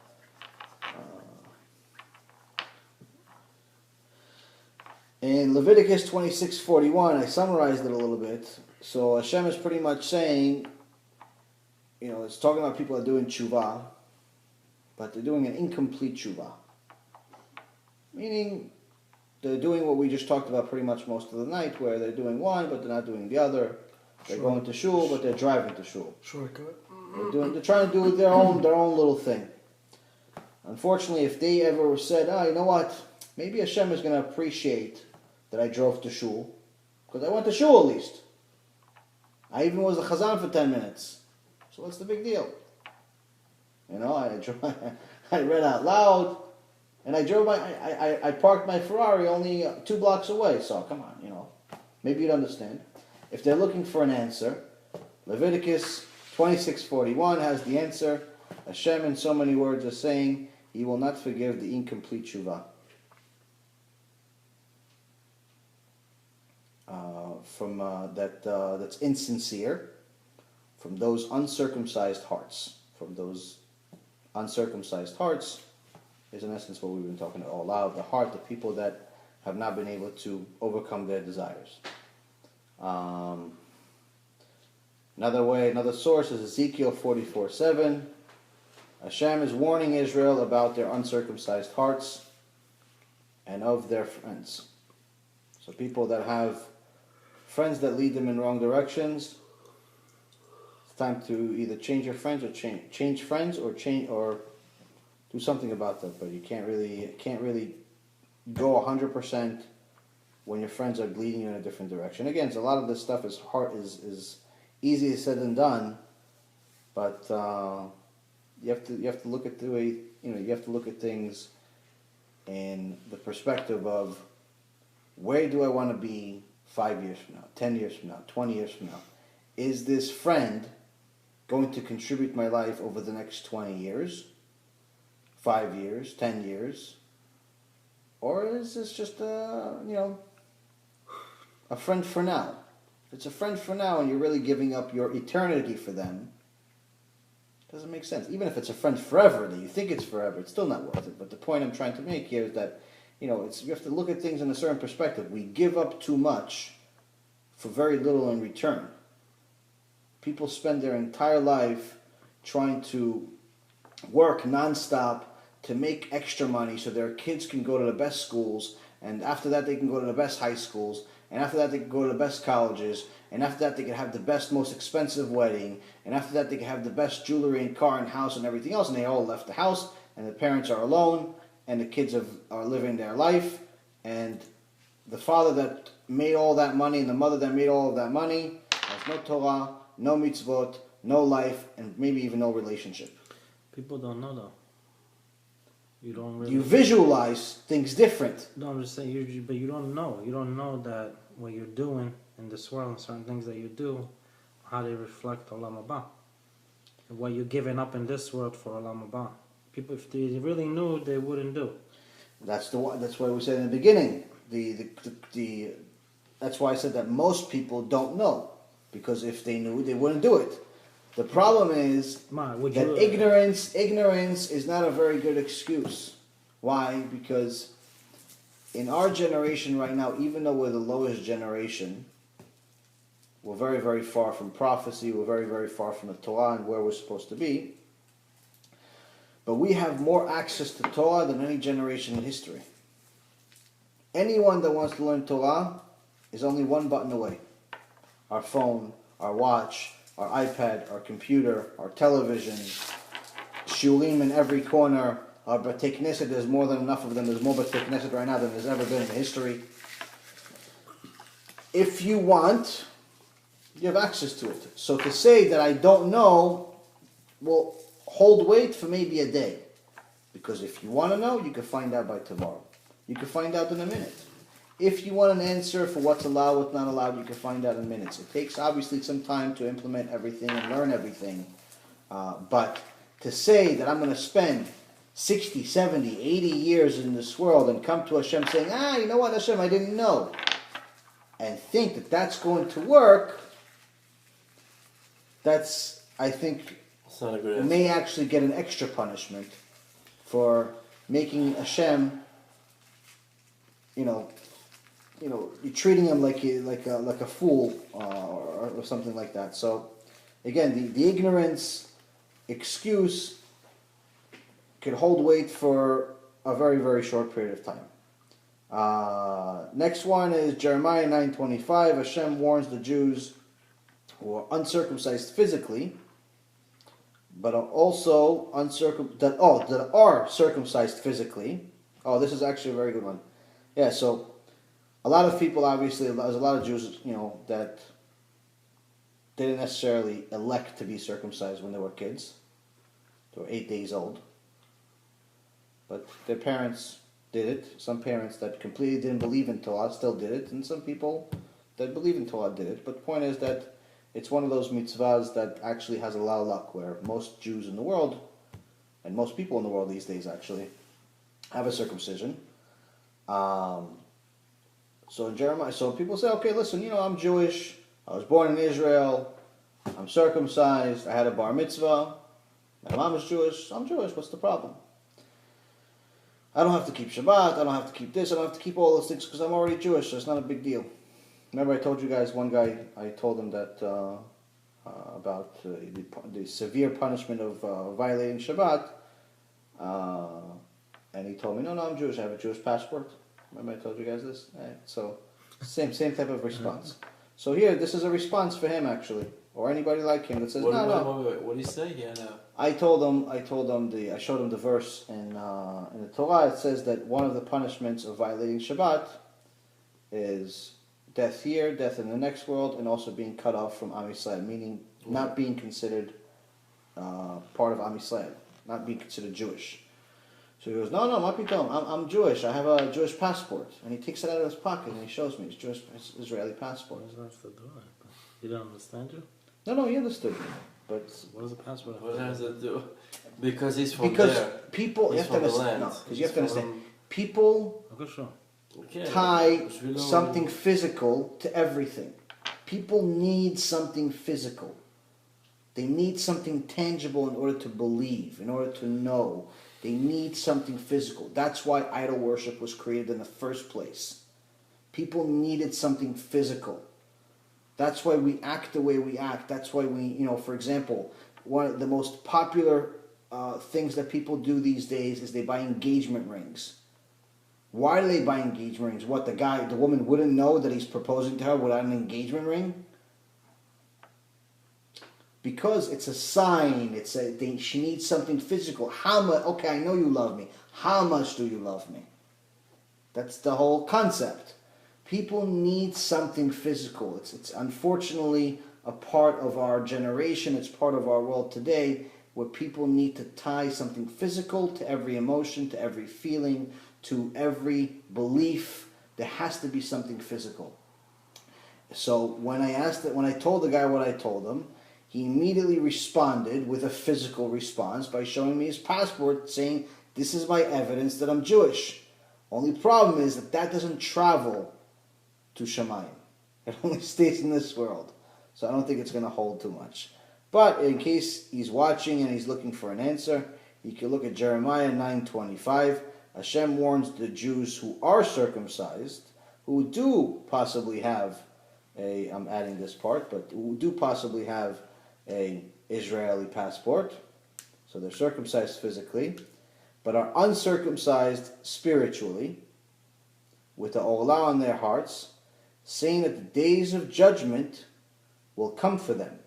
In Leviticus 26:41, I summarized it a little bit. So Hashem is pretty much saying, it's talking about people that are doing tshuva, but they're doing an incomplete tshuva. Meaning, they're doing what we just talked about pretty much most of the night, where they're doing one, but they're not doing the other. They're going to shul, but they're driving to shul. Shortcut. They're trying to do their own little thing. Unfortunately, if they ever said, you know what, maybe Hashem is going to appreciate that I drove to shul, because I went to shul at least. I even was a chazan for 10 minutes. So what's the big deal? I read out loud, and I parked my Ferrari only 2 blocks away. So come on, maybe you'd understand. If they're looking for an answer, Leviticus 26:41 has the answer. Hashem, in so many words, is saying He will not forgive the incomplete tshuva. That's insincere, from those uncircumcised hearts. From those uncircumcised hearts is in essence what we've been talking about, olah of the heart, the people that have not been able to overcome their desires. Another source is Ezekiel 44:7. Hashem is warning Israel about their uncircumcised hearts and of their friends. So people that have friends that lead them in wrong directions, it's time to either change your friends or change friends or do something about that. But you can't really go 100% when your friends are leading you in a different direction. Again, so a lot of this stuff is easier said than done, but you have to look at the way you have to look at things in the perspective of where do I want to be 5 years from now, 10 years from now, 20 years from now? Is this friend going to contribute my life over the next 20 years, 5 years, 10 years? Or is this just a friend for now? If it's a friend for now and you're really giving up your eternity for them, it doesn't make sense. Even if it's a friend forever, that you think it's forever, it's still not worth it. But the point I'm trying to make here is that, you have to look at things in a certain perspective. We give up too much for very little in return. People spend their entire life trying to work nonstop to make extra money so their kids can go to the best schools, and after that they can go to the best high schools, and after that they can go to the best colleges, and after that they can have the best, most expensive wedding, and after that they can have the best jewelry and car and house and everything else, and they all left the house, and the parents are alone, and the kids are living their life, and the father that made all that money and the mother that made all of that money has no Torah, no mitzvot, no life, and maybe even no relationship. People don't know though. You don't really. You visualize things different. No, I'm just saying, but you don't know. You don't know that what you're doing in this world and certain things that you do, how they reflect Olam Haba. What you're giving up in this world for Olam Haba. People, if they really knew, they wouldn't do. That's why we said in the beginning. That's why I said that most people don't know, because if they knew, they wouldn't do it. The problem is that ignorance is not a very good excuse. Why? Because in our generation right now, even though we're the lowest generation, we're very, very far from prophecy, we're very, very far from the Torah and where we're supposed to be. But we have more access to Torah than any generation in history. Anyone that wants to learn Torah is only one button away. Our phone, our watch, our iPad, our computer, our television, shulim in every corner, our B'tei Knesset, there's more than enough of them. There's more B'tei Knesset right now than there's ever been in history. If you want, you have access to it. So to say that I don't know will hold weight for maybe a day. Because if you want to know, you can find out by tomorrow. You can find out in a minute. If you want an answer for what's allowed, what's not allowed, you can find out in minutes. It takes obviously some time to implement everything and learn everything. But to say that I'm going to spend 60, 70, 80 years in this world and come to Hashem saying, you know what, Hashem, I didn't know, and think that that's going to work, that's, I think, not a good answer. May actually get an extra punishment for making Hashem, you're treating him like a fool or something like that. So, again, the ignorance excuse could hold weight for a very, very short period of time. Next one is Jeremiah 9:25. Hashem warns the Jews who are uncircumcised physically, but are also that are circumcised physically. Oh, this is actually a very good one. Yeah, so a lot of people, obviously, there's a lot of Jews, that didn't necessarily elect to be circumcised when they were kids. They were 8 days old. But their parents did it. Some parents that completely didn't believe in Torah still did it, and some people that believe in Torah did it. But the point is that it's one of those mitzvahs that actually has a lot of luck, where most Jews in the world, and most people in the world these days actually, have a circumcision. So in Jeremiah, so people say, okay, listen, I'm Jewish, I was born in Israel, I'm circumcised, I had a bar mitzvah, my mom is Jewish, I'm Jewish, what's the problem? I don't have to keep Shabbat, I don't have to keep this, I don't have to keep all those things because I'm already Jewish, so it's not a big deal. Remember I told you guys, one guy, I told him that about the severe punishment of violating Shabbat, and he told me, no, I'm Jewish, I have a Jewish passport. Remember I told you guys this? Right. So, same type of response. So here, this is a response for him actually, or anybody like him that says, no. What did he say? I showed him the verse in the Torah. It says that one of the punishments of violating Shabbat is death here, death in the next world, and also being cut off from Am Yisrael, meaning not being considered part of Am Yisrael, not being considered Jewish. So he goes, no, Mapitom, I'm Jewish. I have a Jewish passport, and he takes it out of his pocket and he shows me his Israeli passport. What does that have to do with it? He didn't understand you? No, he understood me, but What does the passport have What to does do? it do? Because he's from because there. people, you He's have to from the understand. land. No, because you have to He's understand. from- People Okay, sure. Okay, tie בשבילו- something physical to everything. People need something physical. They need something tangible in order to believe, in order to know. They need something physical. That's why idol worship was created in the first place. People needed something physical. That's why we act the way we act. That's why we, for example, one of the most popular things that people do these days is they buy engagement rings. Why do they buy engagement rings? What, the woman wouldn't know that he's proposing to her without an engagement ring? Because it's a sign. She needs something physical. How much? Okay, I know you love me. How much do you love me? That's the whole concept. People need something physical. It's unfortunately a part of our generation. It's part of our world today where people need to tie something physical to every emotion, to every feeling, to every belief. There has to be something physical. So when I told the guy what I told him, he immediately responded with a physical response by showing me his passport saying, this is my evidence that I'm Jewish. Only problem is that doesn't travel to Shemayim. It only stays in this world. So I don't think it's going to hold too much. But in case he's watching and he's looking for an answer, he can look at Jeremiah 9:25. Hashem warns the Jews who are circumcised, who do possibly have I'm adding this part, but who do possibly have a Israeli passport, so they're circumcised physically, but are uncircumcised spiritually, with the Olah on their hearts, saying that the days of judgment will come for them,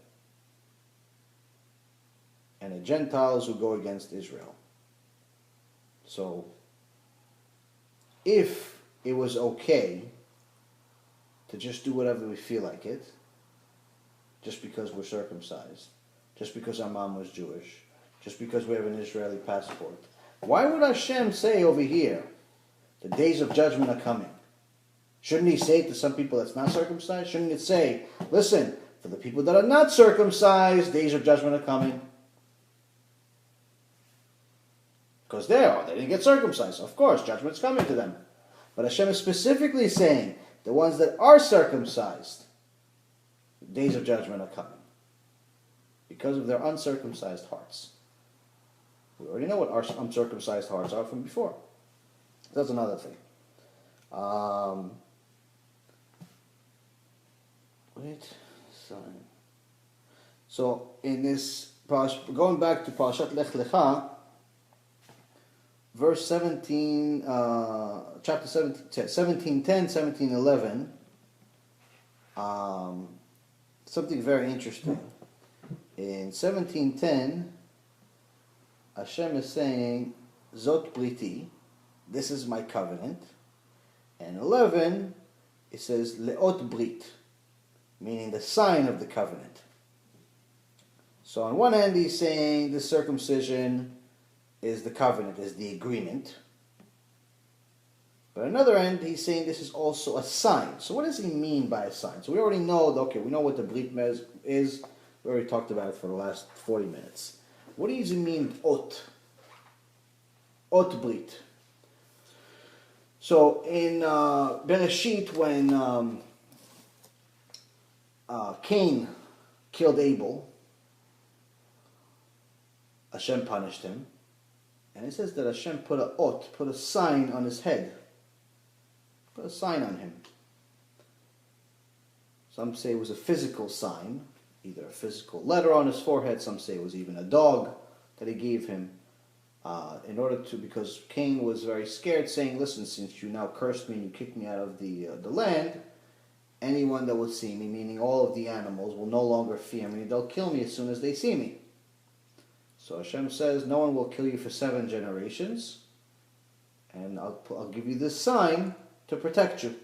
and the Gentiles who go against Israel. So, if it was okay to just do whatever we feel like it, just because we're circumcised, just because our mom was Jewish, just because we have an Israeli passport, why would Hashem say over here, the days of judgment are coming? Shouldn't he say to some people that's not circumcised? Shouldn't it say, listen, for the people that are not circumcised, days of judgment are coming? Because they didn't get circumcised. Of course, judgment's coming to them. But Hashem is specifically saying, the ones that are circumcised, the days of judgment are coming. Because of their uncircumcised hearts. We already know what our uncircumcised hearts are from before. That's another thing. So in this, going back to Parashat Lech Lecha, verse 17, chapter 17:10, 17:11, something very interesting. In 17:10, Hashem is saying, Zot Briti, this is my covenant. And 11, it says, Leot Brit, meaning the sign of the covenant. So on one hand, he's saying the circumcision is the covenant, is the agreement. But on another end, he's saying this is also a sign. So what does he mean by a sign? So we already know, we know what the Brit is. We already talked about it for the last 40 minutes. What does he mean, Ot? Ot Brit. So in Bereshit, when Cain killed Abel, Hashem punished him. And it says that Hashem put a sign on his head. Put a sign on him. Some say it was a physical sign, either a physical letter on his forehead. Some say it was even a dog that he gave him. Because Cain was very scared, saying, listen, since you now cursed me and you kicked me out of the land, anyone that will see me, meaning all of the animals, will no longer fear me. They'll kill me as soon as they see me. So Hashem says, no one will kill you for 7 generations, and I'll give you this sign to protect you.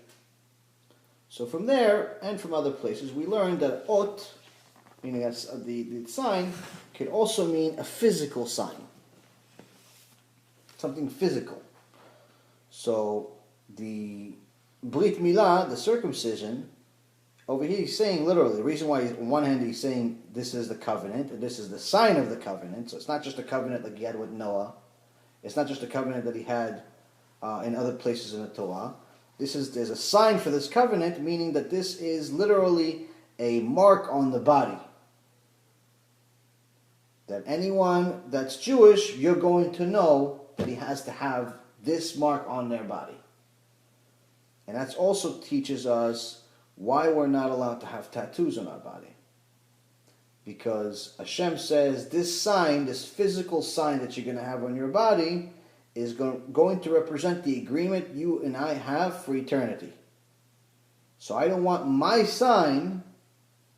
So from there, and from other places, we learned that ot, meaning that's the sign, can also mean a physical sign. Something physical. So the Brit Milah, the circumcision, over here he's saying literally, the reason why on one hand he's saying this is the covenant, and this is the sign of the covenant, so it's not just a covenant like he had with Noah, it's not just a covenant that he had in other places in the Torah. There's a sign for this covenant, meaning that this is literally a mark on the body. That anyone that's Jewish, you're going to know that he has to have this mark on their body. And that also teaches us why we're not allowed to have tattoos on our body. Because Hashem says this sign, this physical sign that you're going to have on your body, is going to represent the agreement you and I have for eternity. So I don't want my sign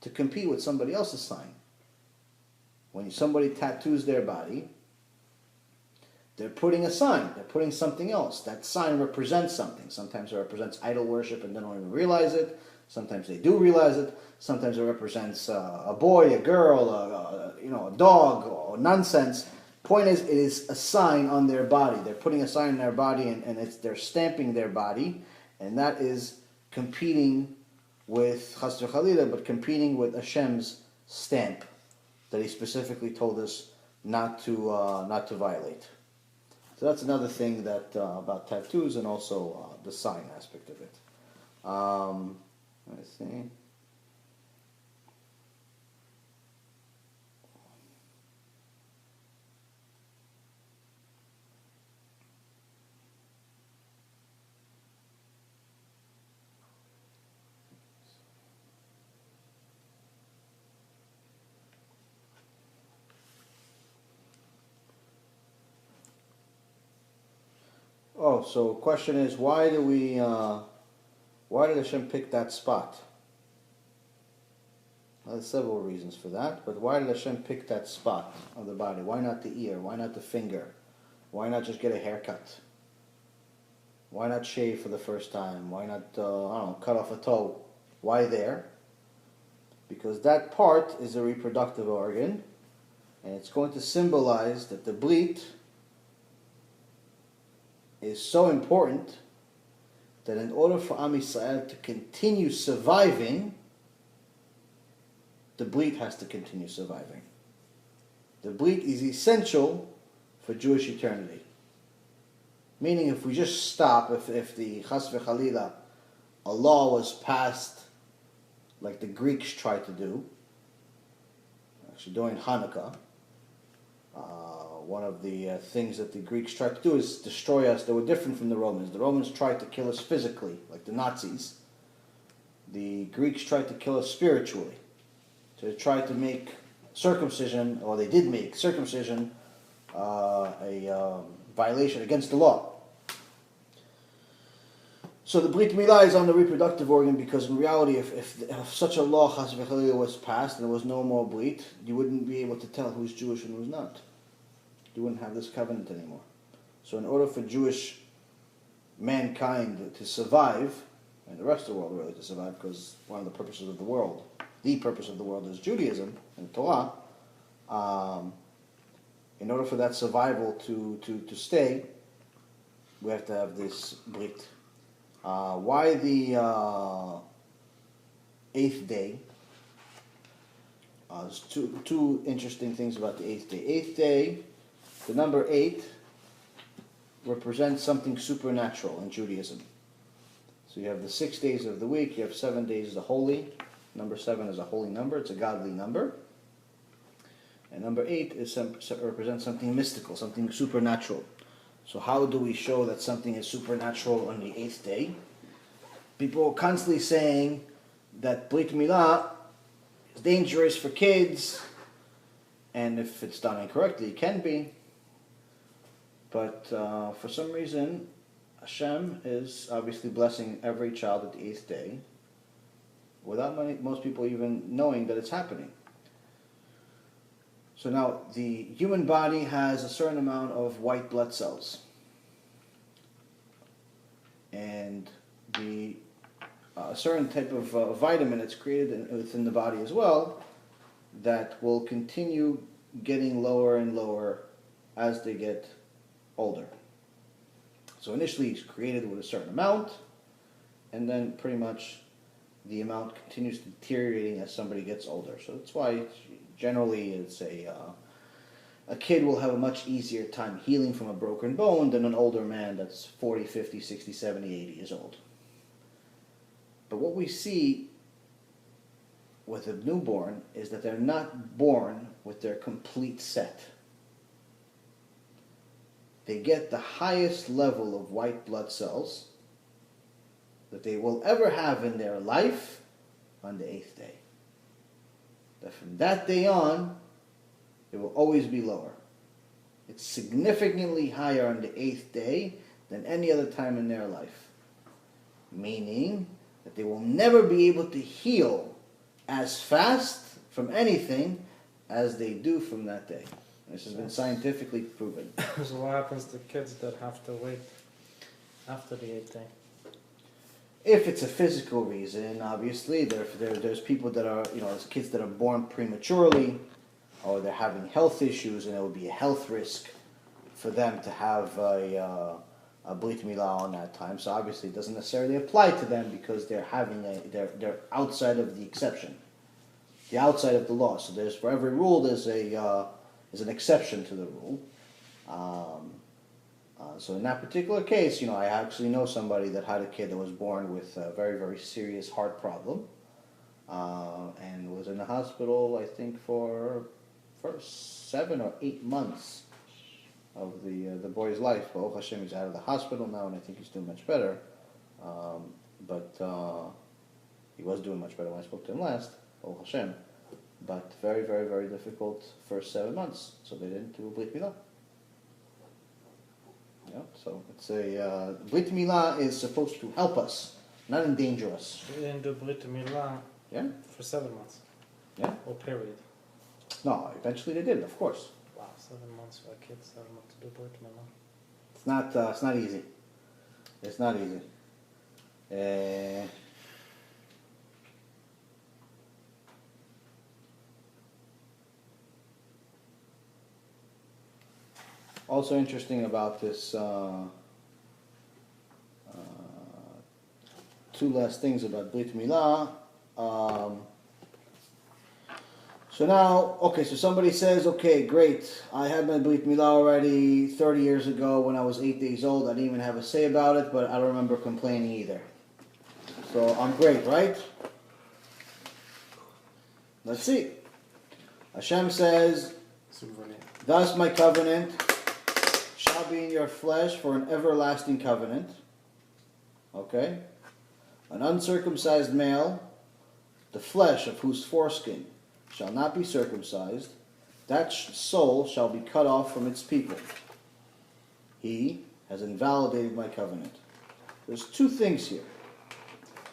to compete with somebody else's sign. When somebody tattoos their body, they're putting a sign. They're putting something else. That sign represents something. Sometimes it represents idol worship and they don't even realize it. Sometimes they do realize it. Sometimes it represents a boy, a girl, a dog, or nonsense. Point is, it is a sign on their body. They're putting a sign on their body, and they're stamping their body, and that is competing with Chas v'Chalila, but competing with Hashem's stamp that He specifically told us not to violate. So that's another thing that about tattoos, and also the sign aspect of it. Let's see. Oh, so question is, why did Hashem pick that spot? Well, there's several reasons for that, but why did Hashem pick that spot of the body? Why not the ear? Why not the finger? Why not just get a haircut? Why not shave for the first time? Why not, cut off a toe? Why there? Because that part is a reproductive organ, and it's going to symbolize that the Bleak is so important that in order for Am Yisrael to continue surviving, the Bleak has to continue surviving. The Bleak is essential for Jewish eternity. Meaning, if we just stop, if the Chas v'Chalila, a law was passed like the Greeks tried to do, actually during Hanukkah, one of the things that the Greeks tried to do is destroy us. They were different from the Romans. The Romans tried to kill us physically, like the Nazis. The Greeks tried to kill us spiritually. So they tried to make circumcision, or they did make circumcision, a violation against the law. So the Brit Milah is on the reproductive organ, because in reality, if such a law, Chas v'Chalila, was passed and there was no more Brit, you wouldn't be able to tell who's Jewish and who's not. You wouldn't have this covenant anymore. So in order for Jewish mankind to survive, and the rest of the world really to survive, because one of the purposes of the world, the purpose of the world is Judaism and Torah, in order for that survival to stay, we have to have this Brit. Why the 8th day? There's two interesting things about the 8th day. 8th day, the number 8 represents something supernatural in Judaism. So you have the 6 days of the week, you have 7 days as a holy. Number 7 is a holy number, it's a godly number. And number 8 represents something mystical, something supernatural. So how do we show that something is supernatural on the 8th day? People are constantly saying that Brit Milah is dangerous for kids, and if it's done incorrectly, it can be. But for some reason, Hashem is obviously blessing every child at the 8th day, without most people even knowing that it's happening. So now the human body has a certain amount of white blood cells. And a certain type of vitamin that's created within the body as well that will continue getting lower and lower as they get older. So initially it's created with a certain amount, and then pretty much the amount continues deteriorating as somebody gets older. So that's why generally it's a kid will have a much easier time healing from a broken bone than an older man that's 40, 50, 60, 70, 80 years old. But what we see with a newborn is that they're not born with their complete set. They get the highest level of white blood cells that they will ever have in their life on the 8th day. That from that day on, it will always be lower. It's significantly higher on the 8th day than any other time in their life. Meaning that they will never be able to heal as fast from anything as they do from that day. This has been scientifically proven. So what happens to kids that have to wait after the 8th day? If it's a physical reason, obviously, there's people that are, there's kids that are born prematurely, or they're having health issues, and it would be a health risk for them to have a Brit Milah on that time. So obviously it doesn't necessarily apply to them because they're outside of the exception, the outside of the law. So there's, for every rule, there's an exception to the rule. So in that particular case, I actually know somebody that had a kid that was born with a very, very serious heart problem, and was in the hospital, I think, for 7 or 8 months of the boy's life. But HaShem, he's out of the hospital now, and I think he's doing much better. But he was doing much better when I spoke to him last, HaShem. But very, very, very difficult first 7 months, so they didn't do a Brit Milah. Yeah, so it's Brit Milah is supposed to help us, not endanger us. We didn't do Brit Milah for 7 months. Yeah. Or period. No, eventually they did, of course. Wow, 7 months for a kid, 7 months to do Brit Milah. It's not easy. It's not easy. Also interesting about this, two last things about Brit Milah. So now, so somebody says, okay, great, I had my Brit Milah already 30 years ago when I was 8 days old. I didn't even have a say about it, but I don't remember complaining either. So I'm great, right? Let's see. HaShem says, thus my covenant shall be in your flesh for an everlasting covenant. Okay? An uncircumcised male, the flesh of whose foreskin shall not be circumcised, that soul shall be cut off from its people. He has invalidated my covenant. There's two things here.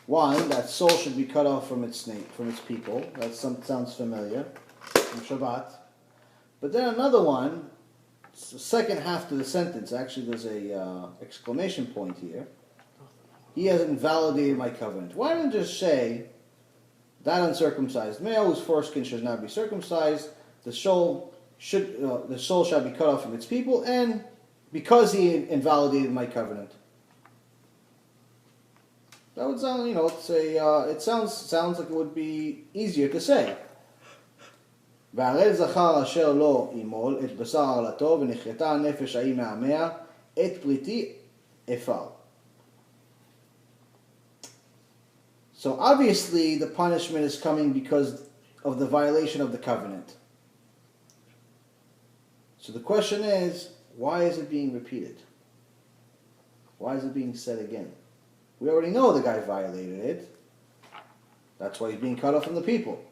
One, that soul should be cut off from its people. That sounds familiar from Shabbat. But then another one, it's the second half to the sentence. Actually, there's a exclamation point here. He has invalidated my covenant. Why don't you just say that uncircumcised male whose foreskin should not be circumcised, the soul shall be cut off from its people, and because he invalidated my covenant. That would sound, it sounds like it would be easier to say. והרי זכר אשר לא ימול את בשר ערלתו ונכרתה הנפש ההיא מעמיה את פריתי אפר. So obviously the punishment is coming because of the violation of the covenant. So the question is, why is it being repeated? Why is it being said again? We already know the guy violated it. That's why he's being cut off from the people.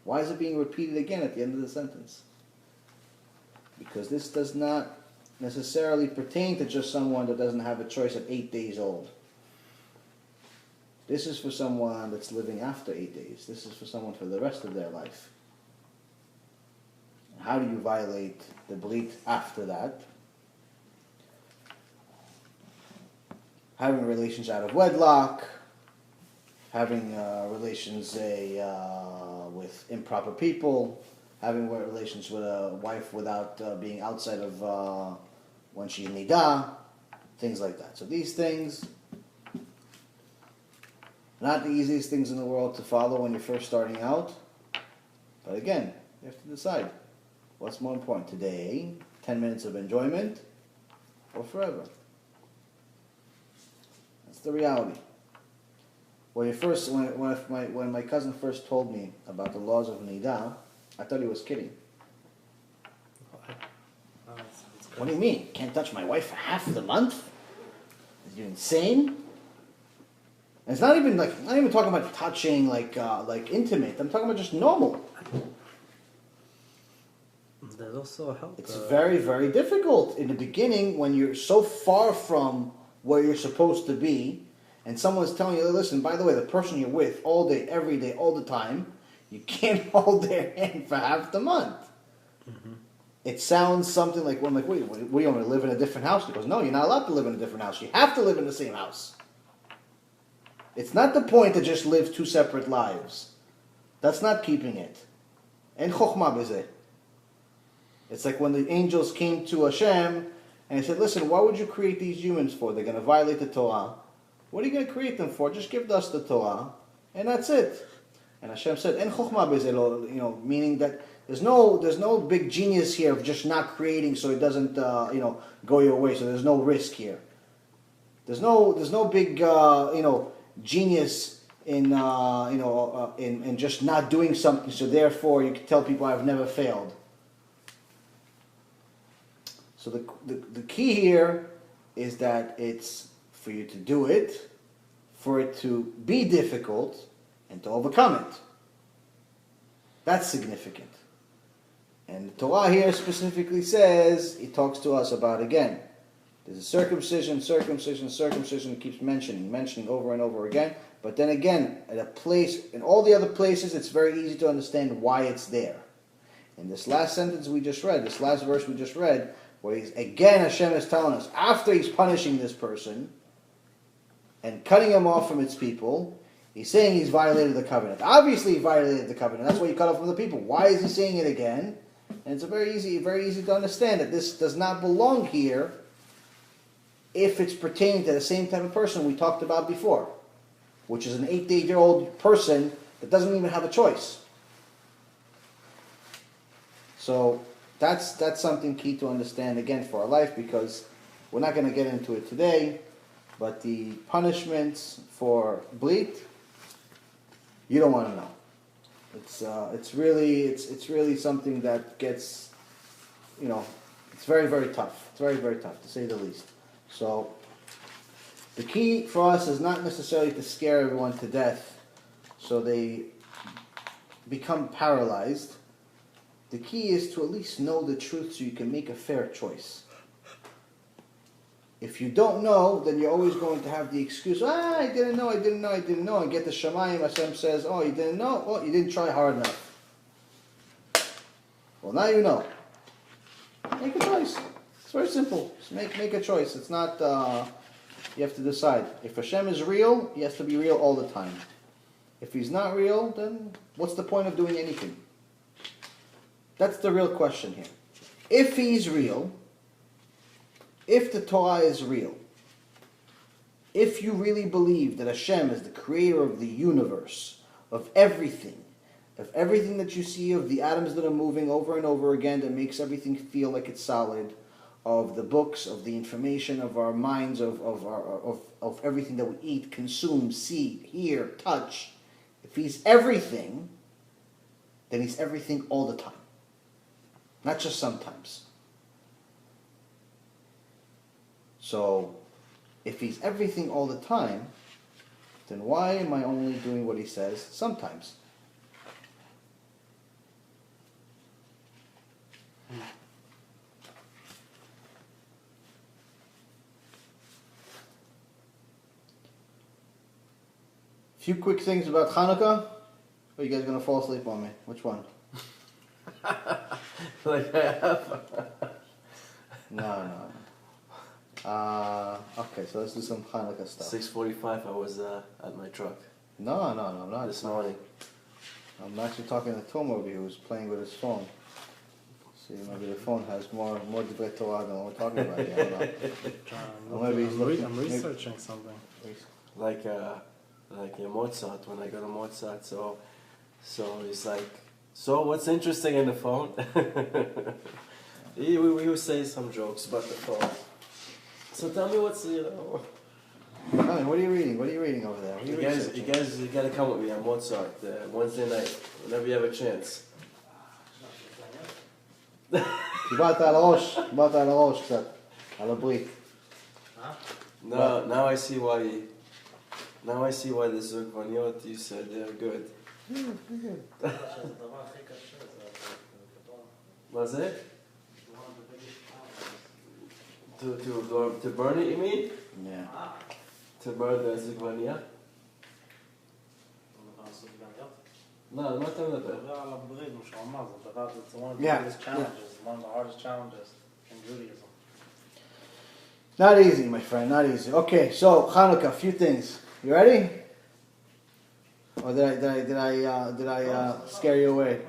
Why is it being repeated again at the end of the sentence? Because this does not necessarily pertain to just someone that doesn't have a choice at 8 days old. This is for someone that's living after 8 days. This is for someone for the rest of their life. How do you violate the Bleak after that? Having relations out of wedlock, having relations, say, with improper people, having relations with a wife without being outside of when she nida, things like that. So these things, not the easiest things in the world to follow when you're first starting out. But again, you have to decide what's more important today, 10 minutes of enjoyment, or forever. That's the reality. When my cousin first told me about the laws of nida, I thought he was kidding. What do you mean? Can't touch my wife for half the month? Are you insane? And it's not even talking about touching like intimate. I'm talking about just normal. There's also a help. It's very, very difficult in the beginning when you're so far from where you're supposed to be, and someone's telling you, listen, by the way, the person you're with all day, every day, all the time, you can't hold their hand for half the month. Mm-hmm. It sounds something like, well, I'm like, wait, what, you want to live in a different house? He goes, no, you're not allowed to live in a different house. You have to live in the same house. It's not the point to just live two separate lives. That's not keeping it. En chokhmah bezeh. It's like when the angels came to HaShem and he said, listen, why would you create these humans for? They're going to violate the Torah. What are you going to create them for? Just give us the Torah, and that's it. And HaShem said, "En chokhmah bezeh," meaning that there's no big genius here of just not creating so it doesn't go your way. So there's no risk here. There's no big genius in just not doing something. So therefore, you can tell people I've never failed. So the key here is that it's for you to do it, for it to be difficult, and to overcome it. That's significant. And the Torah here specifically says, it talks to us about, again, there's a circumcision, it keeps mentioning over and over again. But then again, at a place, in all the other places, it's very easy to understand why it's there. In this last sentence we just read, this last verse we just read, where Hashem is telling us, after he's punishing this person and cutting him off from its people, he's saying he's violated the covenant. Obviously he violated the covenant. That's why he cut off from the people. Why is he saying it again? And it's very easy to understand that this does not belong here if it's pertaining to the same type of person we talked about before, which is an 8-year-old person that doesn't even have a choice. So that's something key to understand again for our life, because we're not going to get into it today, but the punishments for Bleak, you don't want to know. It's really something that gets, it's very, very tough. It's very, very tough, to say the least. So the key for us is not necessarily to scare everyone to death so they become paralyzed. The key is to at least know the truth so you can make a fair choice. If you don't know, then you're always going to have the excuse, I didn't know, and get the Shemayim. Hashem says, you didn't know? Well, you didn't try hard enough. Well, now you know. Make a choice. It's very simple. Just make a choice. It's not, you have to decide. If Hashem is real, he has to be real all the time. If he's not real, then what's the point of doing anything? That's the real question here. If he's real, if the Torah is real, if you really believe that Hashem is the creator of the universe, of everything that you see, of the atoms that are moving over and over again that makes everything feel like it's solid, of the books, of the information, of our minds, of everything that we eat, consume, see, hear, touch, if he's everything, then he's everything all the time. Not just sometimes. So, if he's everything all the time, then why am I only doing what he says sometimes? Few quick things about Hanukkah. Or are you guys going to fall asleep on me? Which one? like I have. No. Okay, so let's do some Hanukkah stuff. 6:45. I was at my truck No, I'm not. this morning. I'm actually talking to Tom over here who's playing with his phone. See, maybe the phone has more debate Torah than what we're talking about here. I don't know. Or maybe he's looking. I'm researching something. Like Mozart, when I go to Mozart, so he's like, so what's interesting in the phone? we will say some jokes about the phone. So tell me what's, I mean, what are you reading? What are you reading over there? What are you researching? guys gotta come with me on Mozart Wednesday night, whenever you have a chance. קיבלת על הראש קצת, על הבריק. Now I see why the zurkvaniot you said they're good. מה זה? To burn it, you mean? Yeah. To burn the zurkvania? No, I'm not talking about that. It's one of the Yeah, biggest challenges, one of the hardest challenges in Judaism. Not easy, my friend, not easy. Okay, so Hanukkah, a few things. You ready? Or did I scare you away?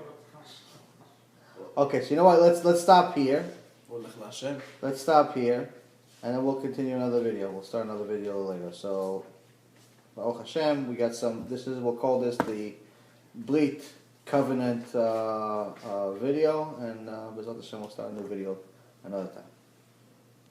Okay, so you know what? Let's stop here. Let's stop here, and then we'll continue another video. We'll start another video later. So, HaShem, we got some. We'll call this the Bleak covenant video, and B'ezrat Hashem, we'll start a new video another time.